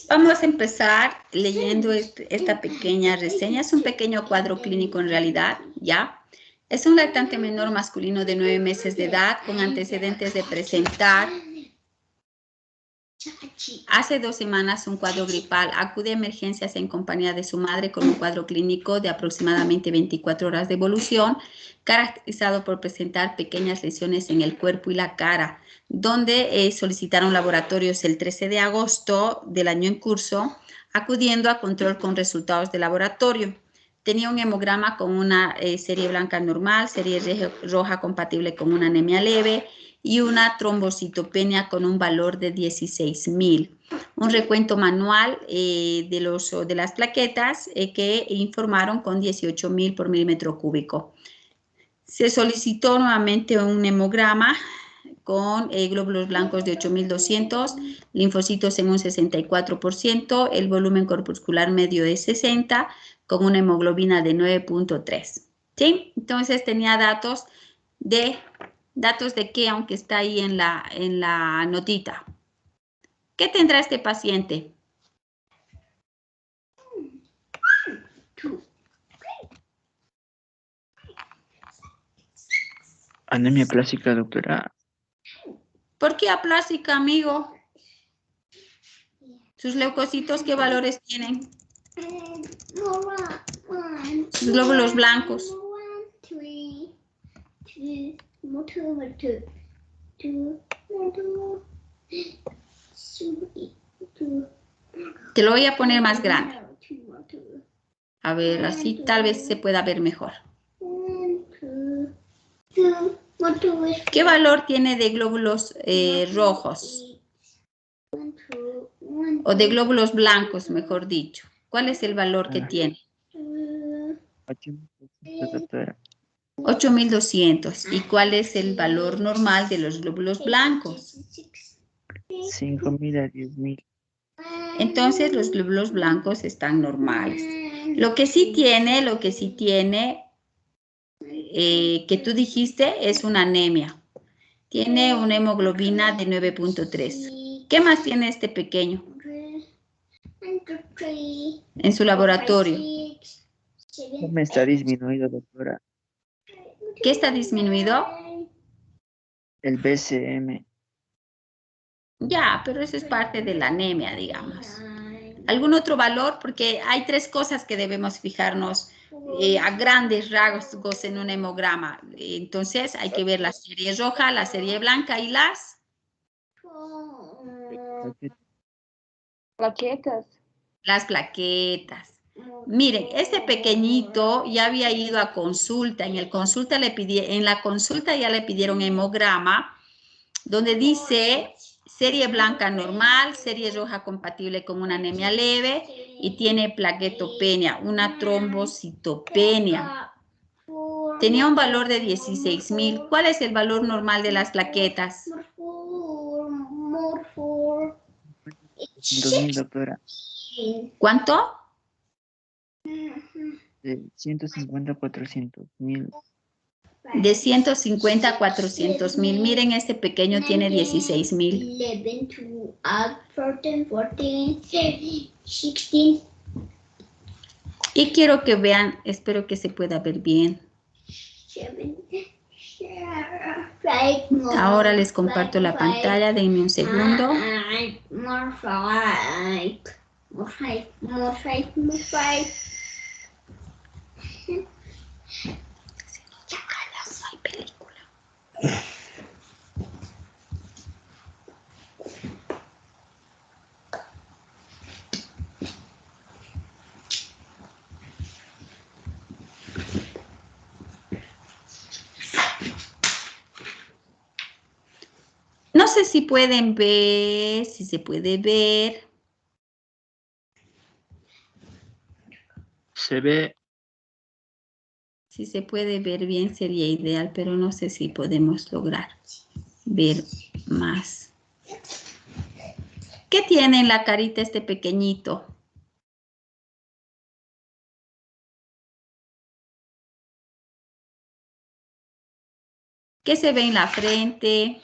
vamos a empezar leyendo esta pequeña reseña. Es un pequeño cuadro clínico en realidad, ¿ya? Es un lactante menor masculino de 9 meses de edad con antecedentes de presentar hace 2 semanas un cuadro gripal. Acude a emergencias en compañía de su madre con un cuadro clínico de aproximadamente 24 horas de evolución, caracterizado por presentar pequeñas lesiones en el cuerpo y la cara, donde solicitaron laboratorios el 13 de agosto del año en curso, acudiendo a control con resultados de laboratorio. Tenía un hemograma con una serie blanca normal, serie roja compatible con una anemia leve y una trombocitopenia con un valor de 16.000. Un recuento manual de las plaquetas que informaron con 18.000 por milímetro cúbico. Se solicitó nuevamente un hemograma con glóbulos blancos de 8.200, linfocitos en un 64%, el volumen corpuscular medio de 60, con una hemoglobina de 9.3. ¿Sí? Entonces tenía datos de qué, aunque está ahí en la notita. ¿Qué tendrá este paciente?
Anemia plástica, doctora.
¿Por qué aplásica, amigo? ¿Sus leucocitos qué valores tienen? Sus glóbulos blancos. Te lo voy a poner más grande. A ver, así tal vez se pueda ver mejor. ¿Qué valor tiene de glóbulos rojos? O de glóbulos blancos, mejor dicho. ¿Cuál es el valor que tiene?
8.200, doctora.
8.200. ¿Y cuál es el valor normal de los glóbulos blancos?
5.000 a 10.000.
Entonces los glóbulos blancos están normales. Lo que sí tiene, que tú dijiste, es una anemia. Tiene una hemoglobina de 9.3. ¿Qué más tiene este pequeño en su laboratorio?
¿Cómo está disminuido, doctora?
¿Qué está disminuido?
El BCM.
Ya, pero eso es parte de la anemia, digamos. ¿Algún otro valor? Porque hay 3 cosas que debemos fijarnos a grandes rasgos en un hemograma. Entonces hay que ver la serie roja, la serie blanca y las
Plaquetas.
Miren, este pequeñito ya había ido a consulta. En la consulta ya le pidieron hemograma, donde dice serie blanca normal, serie roja compatible con una anemia leve y tiene plaquetopenia, una trombocitopenia. Tenía un valor de 16.000. ¿Cuál es el valor normal de las plaquetas?
2.000, doctora.
¿Cuánto?
De 150 a 400.000.
De 150 a 400.000. Miren, este pequeño tiene 16.000.
11, 12, 13, 14, 16.
Y quiero que vean, espero que se pueda ver bien. Ahora les comparto la pantalla, denme un segundo. Hay película. No sé si pueden ver, si se puede ver.
Se ve.
Si se puede ver bien sería ideal, pero no sé si podemos lograr ver más. ¿Qué tiene en la carita este pequeñito? ¿Qué se ve en la frente?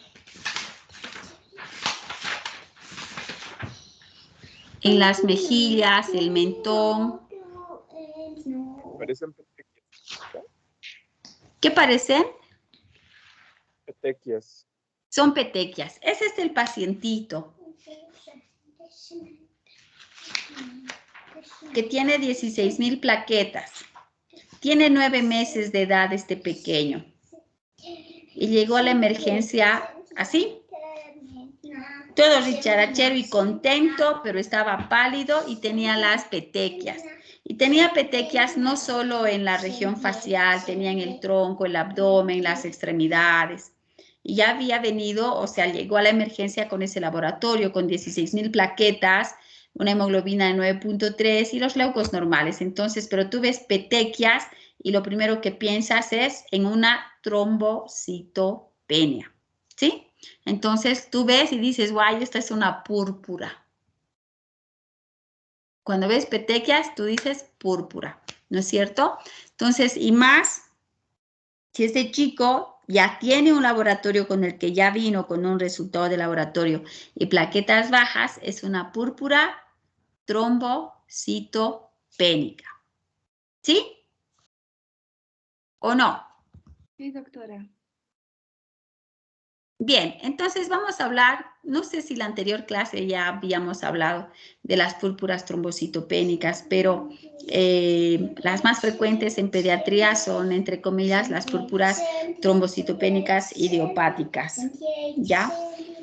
en las mejillas, el mentón.
Parecen
¿Qué parecen?
petequias.
Son petequias. Ese es el pacientito que tiene 16.000 plaquetas. Tiene 9 meses de edad este pequeño. Y llegó a la emergencia así. Todo richarachero y contento, pero estaba pálido y tenía las petequias. Y tenía petequias no solo en la región facial, tenía en el tronco, el abdomen, las extremidades. Y ya había venido, o sea, llegó a la emergencia con ese laboratorio, con 16.000 plaquetas, una hemoglobina de 9.3 y los leucos normales. Entonces, pero tú ves petequias y lo primero que piensas es en una trombocitopenia, ¿sí? Entonces tú ves y dices, guay, esta es una púrpura. Cuando ves petequias, tú dices púrpura, ¿no es cierto? Entonces, y más, si este chico ya tiene un laboratorio con el que ya vino con un resultado de laboratorio y plaquetas bajas, es una púrpura trombocitopénica. ¿Sí? ¿O no?
Sí, doctora.
Bien, entonces vamos a hablar, no sé si la anterior clase ya habíamos hablado de las púrpuras trombocitopénicas, pero las más frecuentes en pediatría son, entre comillas, las púrpuras trombocitopénicas idiopáticas, ¿ya?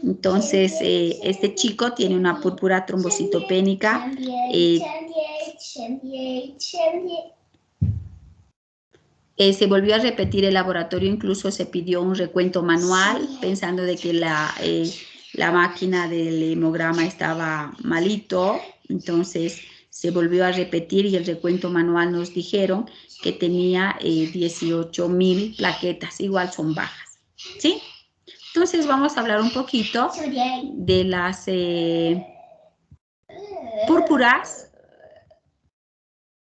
Entonces, este chico tiene una púrpura trombocitopénica. Se volvió a repetir el laboratorio, incluso se pidió un recuento manual, pensando de que la máquina del hemograma estaba malito, entonces se volvió a repetir y el recuento manual nos dijeron que tenía 18.000 plaquetas, igual son bajas, ¿sí? Entonces vamos a hablar un poquito de las púrpuras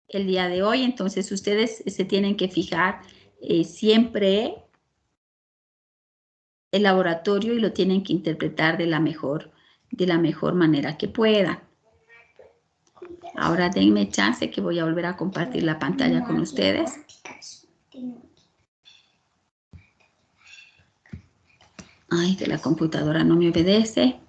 el día de hoy. Entonces ustedes se tienen que fijar siempre el laboratorio y lo tienen que interpretar de la mejor manera que puedan. Ahora denme chance que voy a volver a compartir la pantalla con ustedes. Ay, que la computadora no me obedece.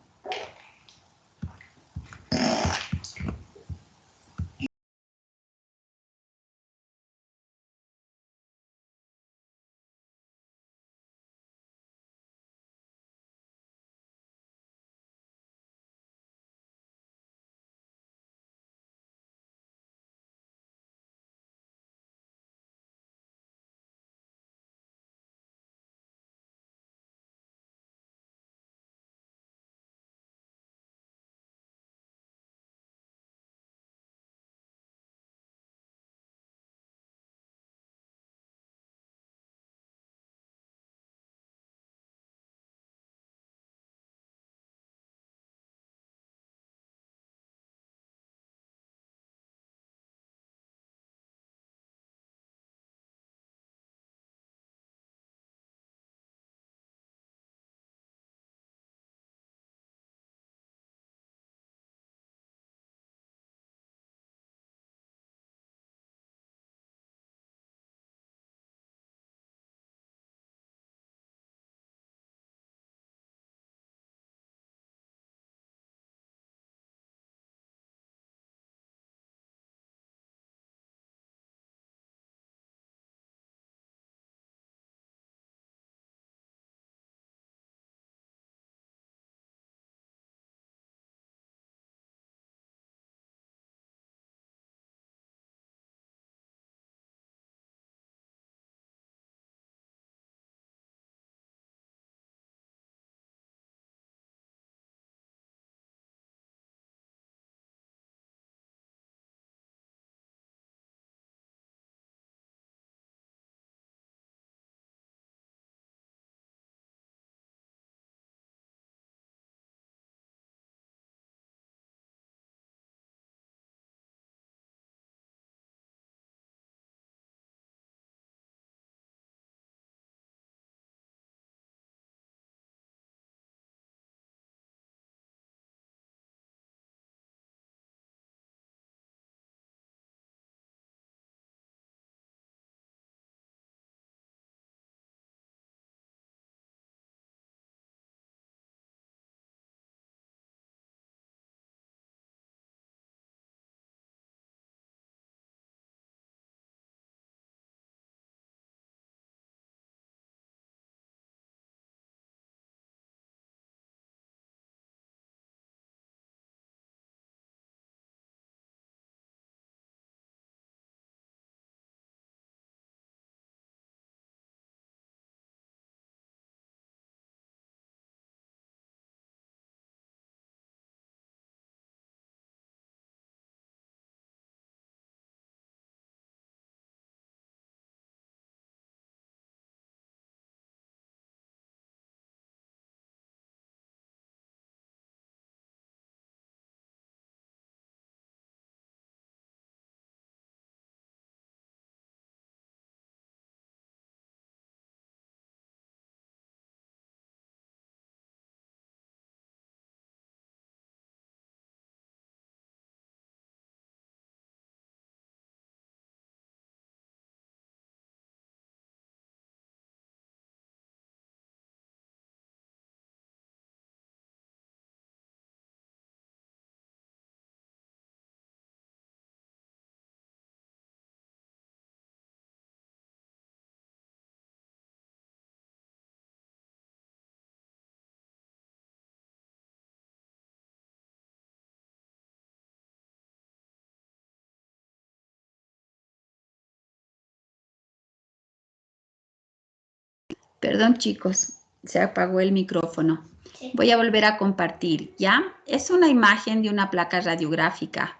Perdón, chicos, se apagó el micrófono.
Sí.
Voy a volver a compartir, ¿ya? Es una imagen de una placa radiográfica.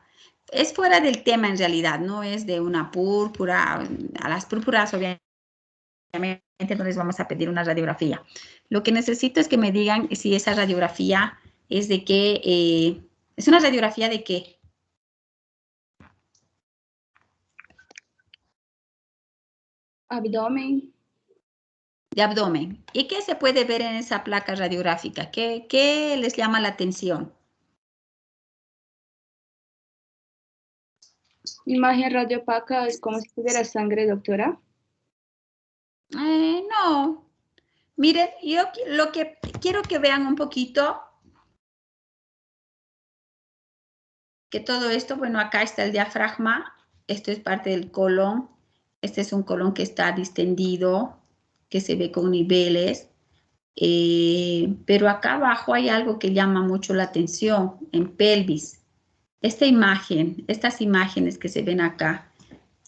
Es fuera del tema en realidad, no es de una púrpura. A las púrpuras, obviamente, no les vamos a pedir una radiografía. Lo que necesito es que me digan si esa radiografía es de qué. ¿Es una radiografía de qué?
Abdomen.
De abdomen. ¿Y qué se puede ver en esa placa radiográfica? ¿Qué les llama la atención?
Imagen radiopaca es como si tuviera sangre, doctora.
No. Miren, yo lo que quiero que vean un poquito, que todo esto, bueno, acá está el diafragma, esto es parte del colon, este es un colon que está distendido, que se ve con niveles, pero acá abajo hay algo que llama mucho la atención, en pelvis. Esta imagen, estas imágenes que se ven acá,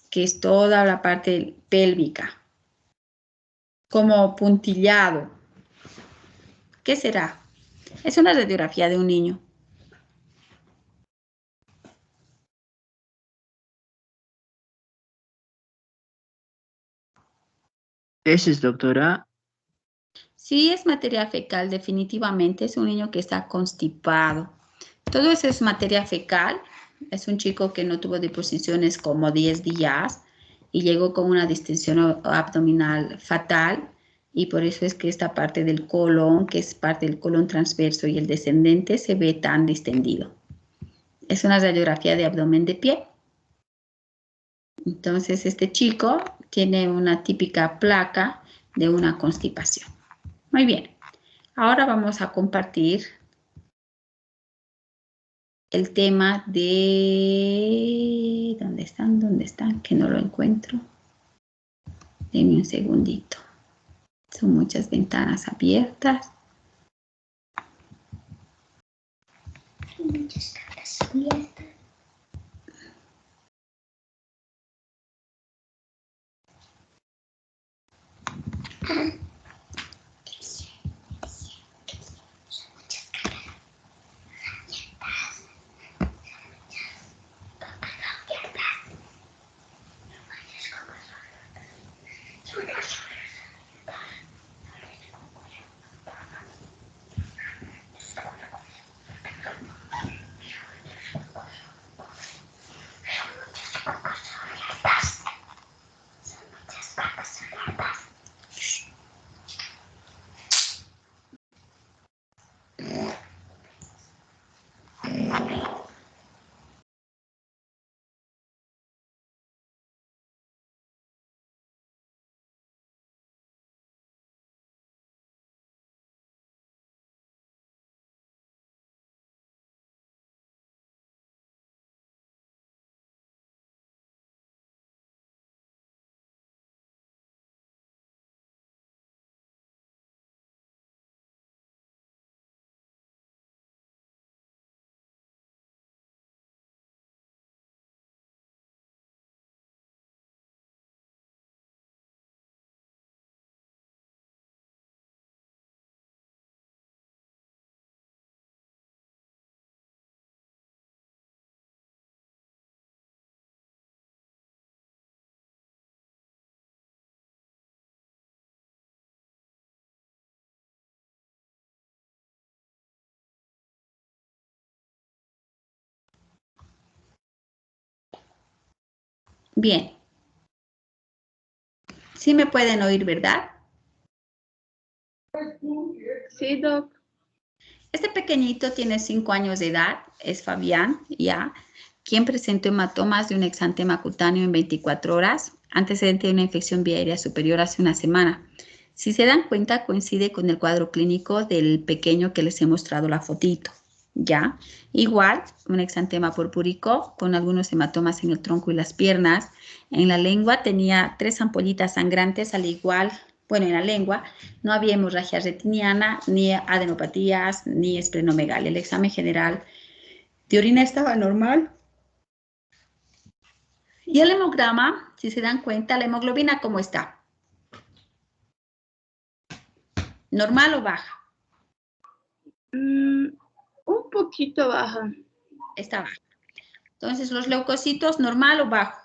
que es toda la parte pélvica, como puntillado. ¿Qué será? Es una radiografía de un niño.
¿Ese es, doctora?
Sí, es materia fecal, definitivamente. Es un niño que está constipado. Todo eso es materia fecal. Es un chico que no tuvo deposiciones como 10 días y llegó con una distensión abdominal fatal. Y por eso es que esta parte del colon, que es parte del colon transverso y el descendente, se ve tan distendido. Es una radiografía de abdomen de pie. Entonces, este chico tiene una típica placa de una constipación. Muy bien. Ahora vamos a compartir el tema de... ¿Dónde están? ¿Dónde están? Que no lo encuentro. Denme un segundito. Son muchas ventanas abiertas.
Muchas caras abiertas.
Bien. Sí me pueden oír, ¿verdad?
Sí, doc.
Este pequeñito tiene 5 años de edad, es Fabián, ya, quien presentó hematomas de un exantema cutáneo en 24 horas, antecedente de una infección viaria superior hace una semana. Si se dan cuenta, coincide con el cuadro clínico del pequeño que les he mostrado la fotito, ya. Igual, un exantema purpúrico con algunos hematomas en el tronco y las piernas. En la lengua tenía 3 ampollitas sangrantes, al igual. Bueno, en la lengua no había hemorragia retiniana, ni adenopatías, ni esplenomegalia. El examen general de orina estaba normal. Y el hemograma, si se dan cuenta, la hemoglobina, ¿cómo está? ¿Normal o baja?
Un poquito baja.
Está baja. Entonces, los leucocitos, ¿normal o bajo?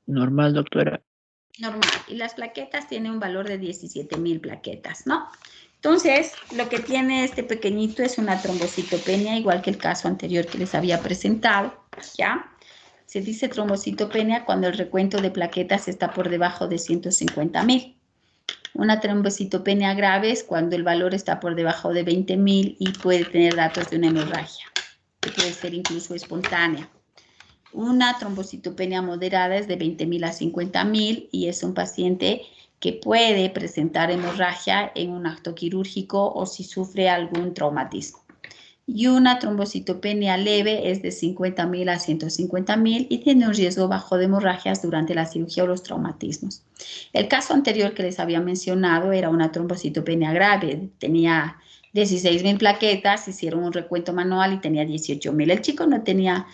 Normal, doctora.
Normal. Y las plaquetas tienen un valor de 17,000 plaquetas, ¿no? Entonces, lo que tiene este pequeñito es una trombocitopenia, igual que el caso anterior que les había presentado, ¿ya? Se dice trombocitopenia cuando el recuento de plaquetas está por debajo de 150,000. Una trombocitopenia grave es cuando el valor está por debajo de 20,000 y puede tener datos de una hemorragia, que puede ser incluso espontánea. Una trombocitopenia moderada es de 20,000 a 50,000 y es un paciente que puede presentar hemorragia en un acto quirúrgico o si sufre algún traumatismo. Y una trombocitopenia leve es de 50,000 a 150,000 y tiene un riesgo bajo de hemorragias durante la cirugía o los traumatismos. El caso anterior que les había mencionado era una trombocitopenia grave, tenía 16,000 plaquetas, hicieron un recuento manual y tenía 18,000. El chico no tenía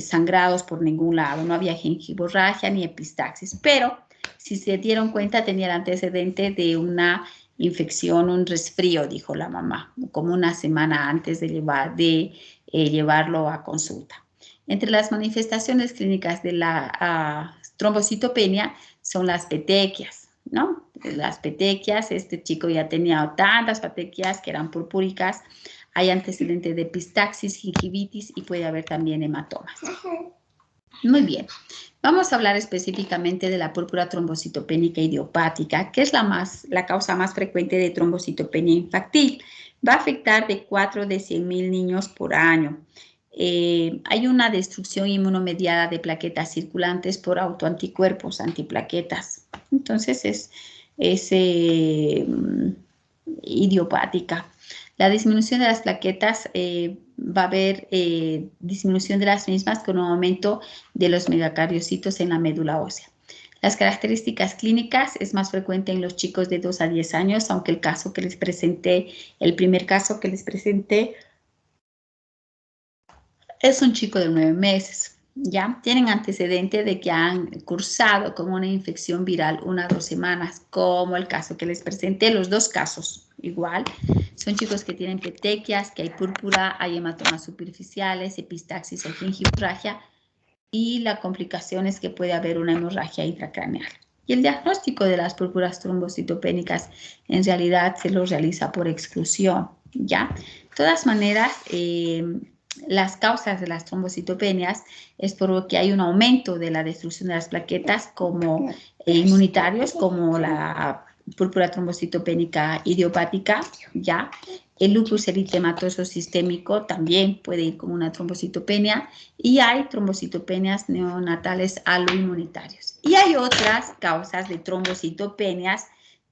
sangrados por ningún lado, no había gingivomorragia ni epistaxis, pero si se dieron cuenta tenía el antecedente de una infección, un resfrío, dijo la mamá, como una semana antes de llevarlo a consulta. Entre las manifestaciones clínicas de la trombocitopenia son las petequias, ¿no? Las petequias, este chico ya tenía tantas petequias que eran purpúricas, hay antecedentes de epistaxis, gingivitis y puede haber también hematomas. Muy bien. Vamos a hablar específicamente de la púrpura trombocitopénica idiopática, que es la causa más frecuente de trombocitopenia infantil. Va a afectar de 4 de 100,000 niños por año. Hay una destrucción inmunomediada de plaquetas circulantes por autoanticuerpos, antiplaquetas. Entonces es idiopática. La disminución de las plaquetas va a haber disminución de las mismas con un aumento de los megacariocitos en la médula ósea. Las características clínicas es más frecuente en los chicos de 2 a 10 años, aunque el caso que les presenté, el primer caso que les presenté, es un chico de 9 meses. ¿Ya? Tienen antecedente de que han cursado con una infección viral 1 a 2 semanas, como el caso que les presenté, los dos casos igual. Son chicos que tienen petequias, que hay púrpura, hay hematomas superficiales, epistaxis o gingivomorragia, y la complicación es que puede haber una hemorragia intracraneal. Y el diagnóstico de las púrpuras trombocitopénicas en realidad se lo realiza por exclusión, ¿ya? De todas maneras, las causas de las trombocitopenias es porque hay un aumento de la destrucción de las plaquetas como inmunitarios, como la púrpura trombocitopénica idiopática, ¿ya? El lupus eritematoso sistémico también puede ir con una trombocitopenia y hay trombocitopenias neonatales aloinmunitarios. Y hay otras causas de trombocitopenias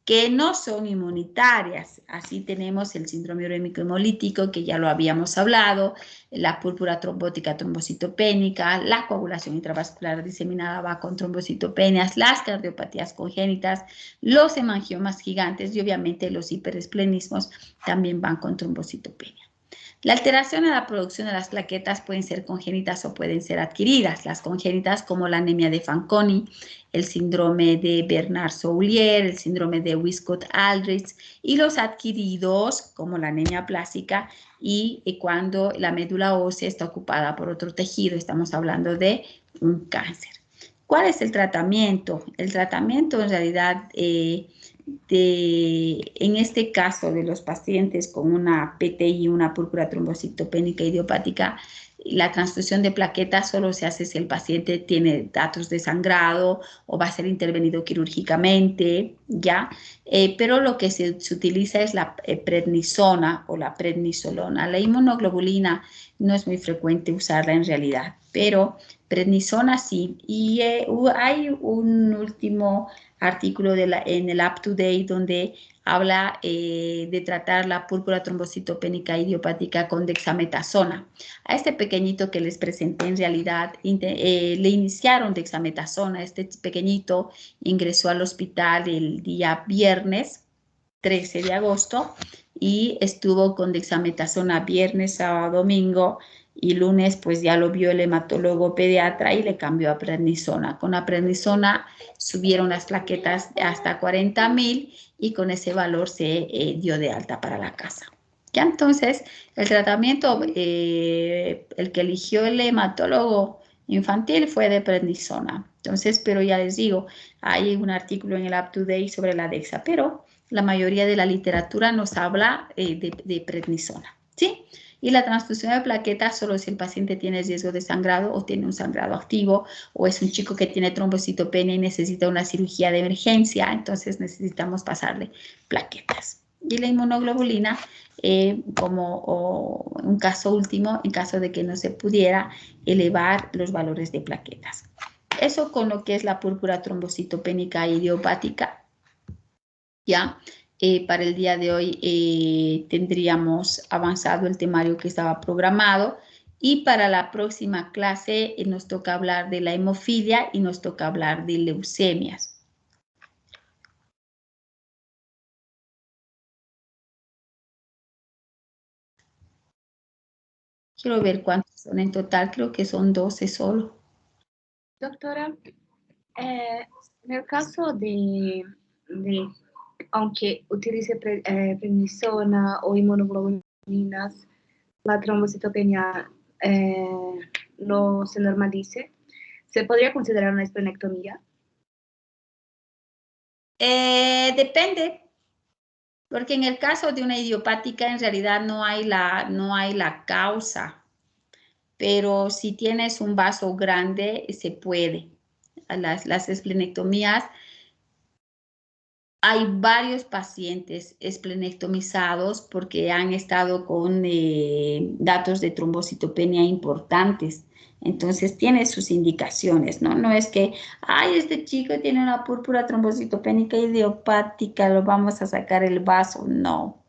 que no son inmunitarias. Así tenemos el síndrome urémico hemolítico, que ya lo habíamos hablado, la púrpura trombótica trombocitopénica, la coagulación intravascular diseminada va con trombocitopenias, las cardiopatías congénitas, los hemangiomas gigantes y obviamente los hiperesplenismos también van con trombocitopenia. La alteración en la producción de las plaquetas pueden ser congénitas o pueden ser adquiridas. Las congénitas como la anemia de Fanconi, el síndrome de Bernard-Soulier, el síndrome de Wiskott-Aldrich, y los adquiridos como la anemia plástica y cuando la médula ósea está ocupada por otro tejido, estamos hablando de un cáncer. ¿Cuál es el tratamiento? El tratamiento en realidad en este caso de los pacientes con una PTI, una púrpura trombocitopénica idiopática, la transfusión de plaquetas solo se hace si el paciente tiene datos de sangrado o va a ser intervenido quirúrgicamente, ¿ya? Pero lo que se utiliza es la prednisona o la prednisolona. La inmunoglobulina no es muy frecuente usarla en realidad, pero prednisona sí. Y hay un último artículo en el Up to Date donde habla de tratar la púrpura trombocitopénica idiopática con dexametasona. A este pequeñito que les presenté en realidad le iniciaron dexametasona. Este pequeñito ingresó al hospital el día viernes 13 de agosto y estuvo con dexametasona viernes, sábado, domingo y lunes pues ya lo vio el hematólogo pediatra y le cambió a prednisona. Con la prednisona subieron las plaquetas hasta 40,000 y con ese valor se dio de alta para la casa. Ya entonces el tratamiento, el que eligió el hematólogo infantil fue de prednisona. Entonces, pero ya les digo, hay un artículo en el Up to Date sobre la DEXA, pero la mayoría de la literatura nos habla de prednisona, ¿sí? Y la transfusión de plaquetas solo si el paciente tiene riesgo de sangrado o tiene un sangrado activo o es un chico que tiene trombocitopenia y necesita una cirugía de emergencia, entonces necesitamos pasarle plaquetas. Y la inmunoglobulina como un caso último en caso de que no se pudiera elevar los valores de plaquetas. Eso con lo que es la púrpura trombocitopénica idiopática. Ya, para el día de hoy tendríamos avanzado el temario que estaba programado y para la próxima clase nos toca hablar de la hemofilia y nos toca hablar de leucemias. Quiero ver cuántos son en total, creo que son 12 solo.
Doctora, en el caso de aunque utilice prednisona o inmunoglobulinas, la trombocitopenia no se normalice, ¿se podría considerar una esplenectomía?
Depende, porque en el caso de una idiopática en realidad no hay la causa, pero si tienes un vaso grande se puede. Las esplenectomías, hay varios pacientes esplenectomizados porque han estado con datos de trombocitopenia importantes. Entonces tiene sus indicaciones, ¿no? No es que, ay, este chico tiene una púrpura trombocitopénica idiopática, lo vamos a sacar el vaso. No.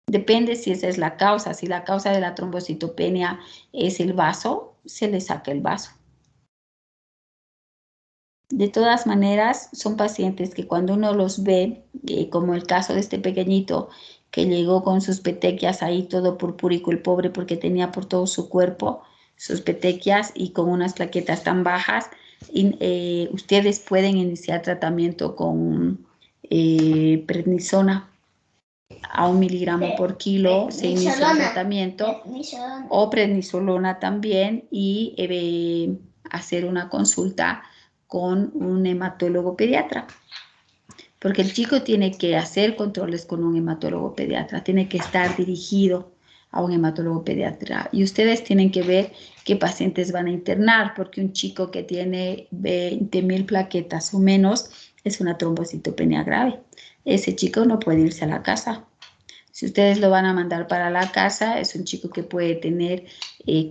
Depende si esa es la causa. Si la causa de la trombocitopenia es el vaso, se le saca el vaso. De todas maneras, son pacientes que cuando uno los ve, como el caso de este pequeñito que llegó con sus petequias ahí todo purpúrico, el pobre, porque tenía por todo su cuerpo sus petequias y con unas plaquetas tan bajas, ustedes pueden iniciar tratamiento con prednisona a 1 miligramo por kilo, se inicia el tratamiento, o prednisolona también, y hacer una consulta con un hematólogo pediatra, porque el chico tiene que hacer controles con un hematólogo pediatra, tiene que estar dirigido a un hematólogo pediatra, y ustedes tienen que ver qué pacientes van a internar, porque un chico que tiene 20,000 plaquetas o menos es una trombocitopenia grave. Ese chico no puede irse a la casa. Si ustedes lo van a mandar para la casa, es un chico que puede tener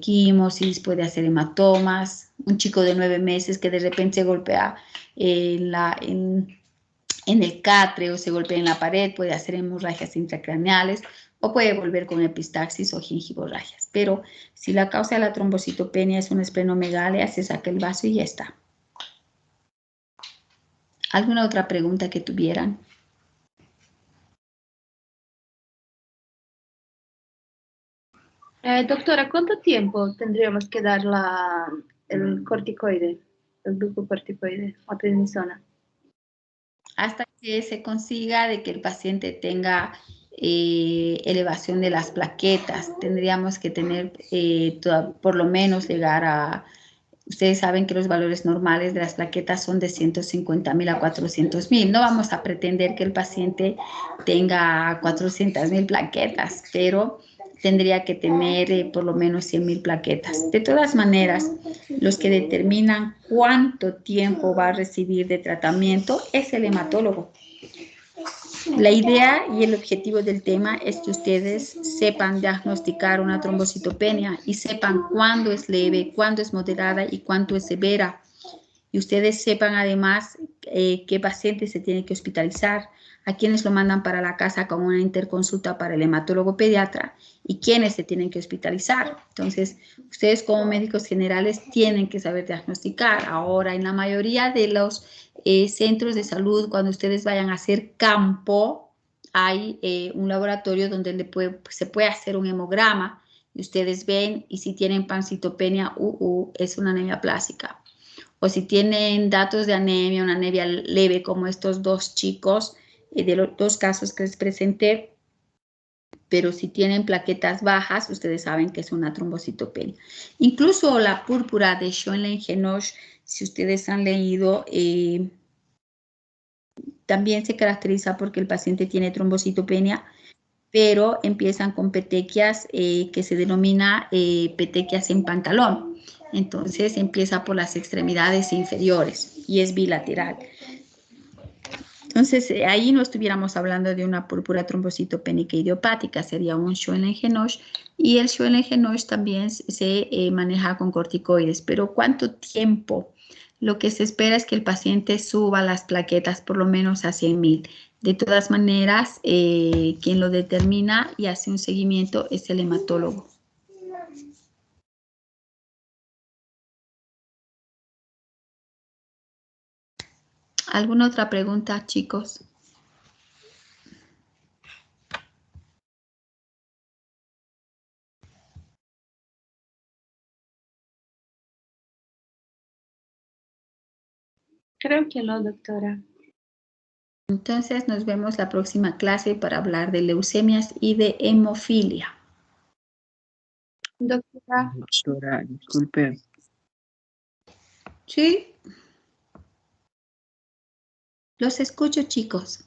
quimosis, puede hacer hematomas, un chico de 9 meses que de repente se golpea en el catre o se golpea en la pared, puede hacer hemorragias intracraneales o puede volver con epistaxis o gingivorragias. Pero si la causa de la trombocitopenia es una esplenomegalia, se saca el vaso y ya está. ¿Alguna otra pregunta que tuvieran?
Doctora, ¿cuánto tiempo tendríamos que dar el corticoide, el glucocorticoide o prednisona?
Hasta que se consiga de que el paciente tenga elevación de las plaquetas. Tendríamos que tener por lo menos llegar a, ustedes saben que los valores normales de las plaquetas son de 150,000 a 400,000. No vamos a pretender que el paciente tenga 400,000 plaquetas, pero tendría que tener por lo menos 100,000 plaquetas. De todas maneras, los que determinan cuánto tiempo va a recibir de tratamiento es el hematólogo. La idea y el objetivo del tema es que ustedes sepan diagnosticar una trombocitopenia y sepan cuándo es leve, cuándo es moderada y cuánto es severa. Y ustedes sepan además qué pacientes se tienen que hospitalizar, a quienes lo mandan para la casa con una interconsulta para el hematólogo pediatra y quiénes se tienen que hospitalizar. Entonces, ustedes como médicos generales tienen que saber diagnosticar. Ahora, en la mayoría de los centros de salud, cuando ustedes vayan a hacer campo, hay un laboratorio donde se puede hacer un hemograma y y ustedes ven, y si tienen pancitopenia, es una anemia plástica. O si tienen datos de anemia, una anemia leve como estos dos chicos, de los dos casos que les presenté, pero si tienen plaquetas bajas, ustedes saben que es una trombocitopenia. Incluso la púrpura de Schönlein-Henoch, si ustedes han leído, también se caracteriza porque el paciente tiene trombocitopenia, pero empiezan con petequias que se denomina petequias en pantalón. Entonces empieza por las extremidades inferiores y es bilateral. Entonces ahí no estuviéramos hablando de una púrpura trombocitopénica idiopática, sería un Schönlein-Henoch, y el Schönlein-Henoch también se maneja con corticoides. Pero ¿cuánto tiempo? Lo que se espera es que el paciente suba las plaquetas por lo menos a 100.000. De todas maneras, quien lo determina y hace un seguimiento es el hematólogo. ¿Alguna otra pregunta, chicos?
Creo que no, doctora.
Entonces nos vemos la próxima clase para hablar de leucemias y de hemofilia.
Doctora,
Doctora, disculpe,
¿Sí? Los escucho, chicos.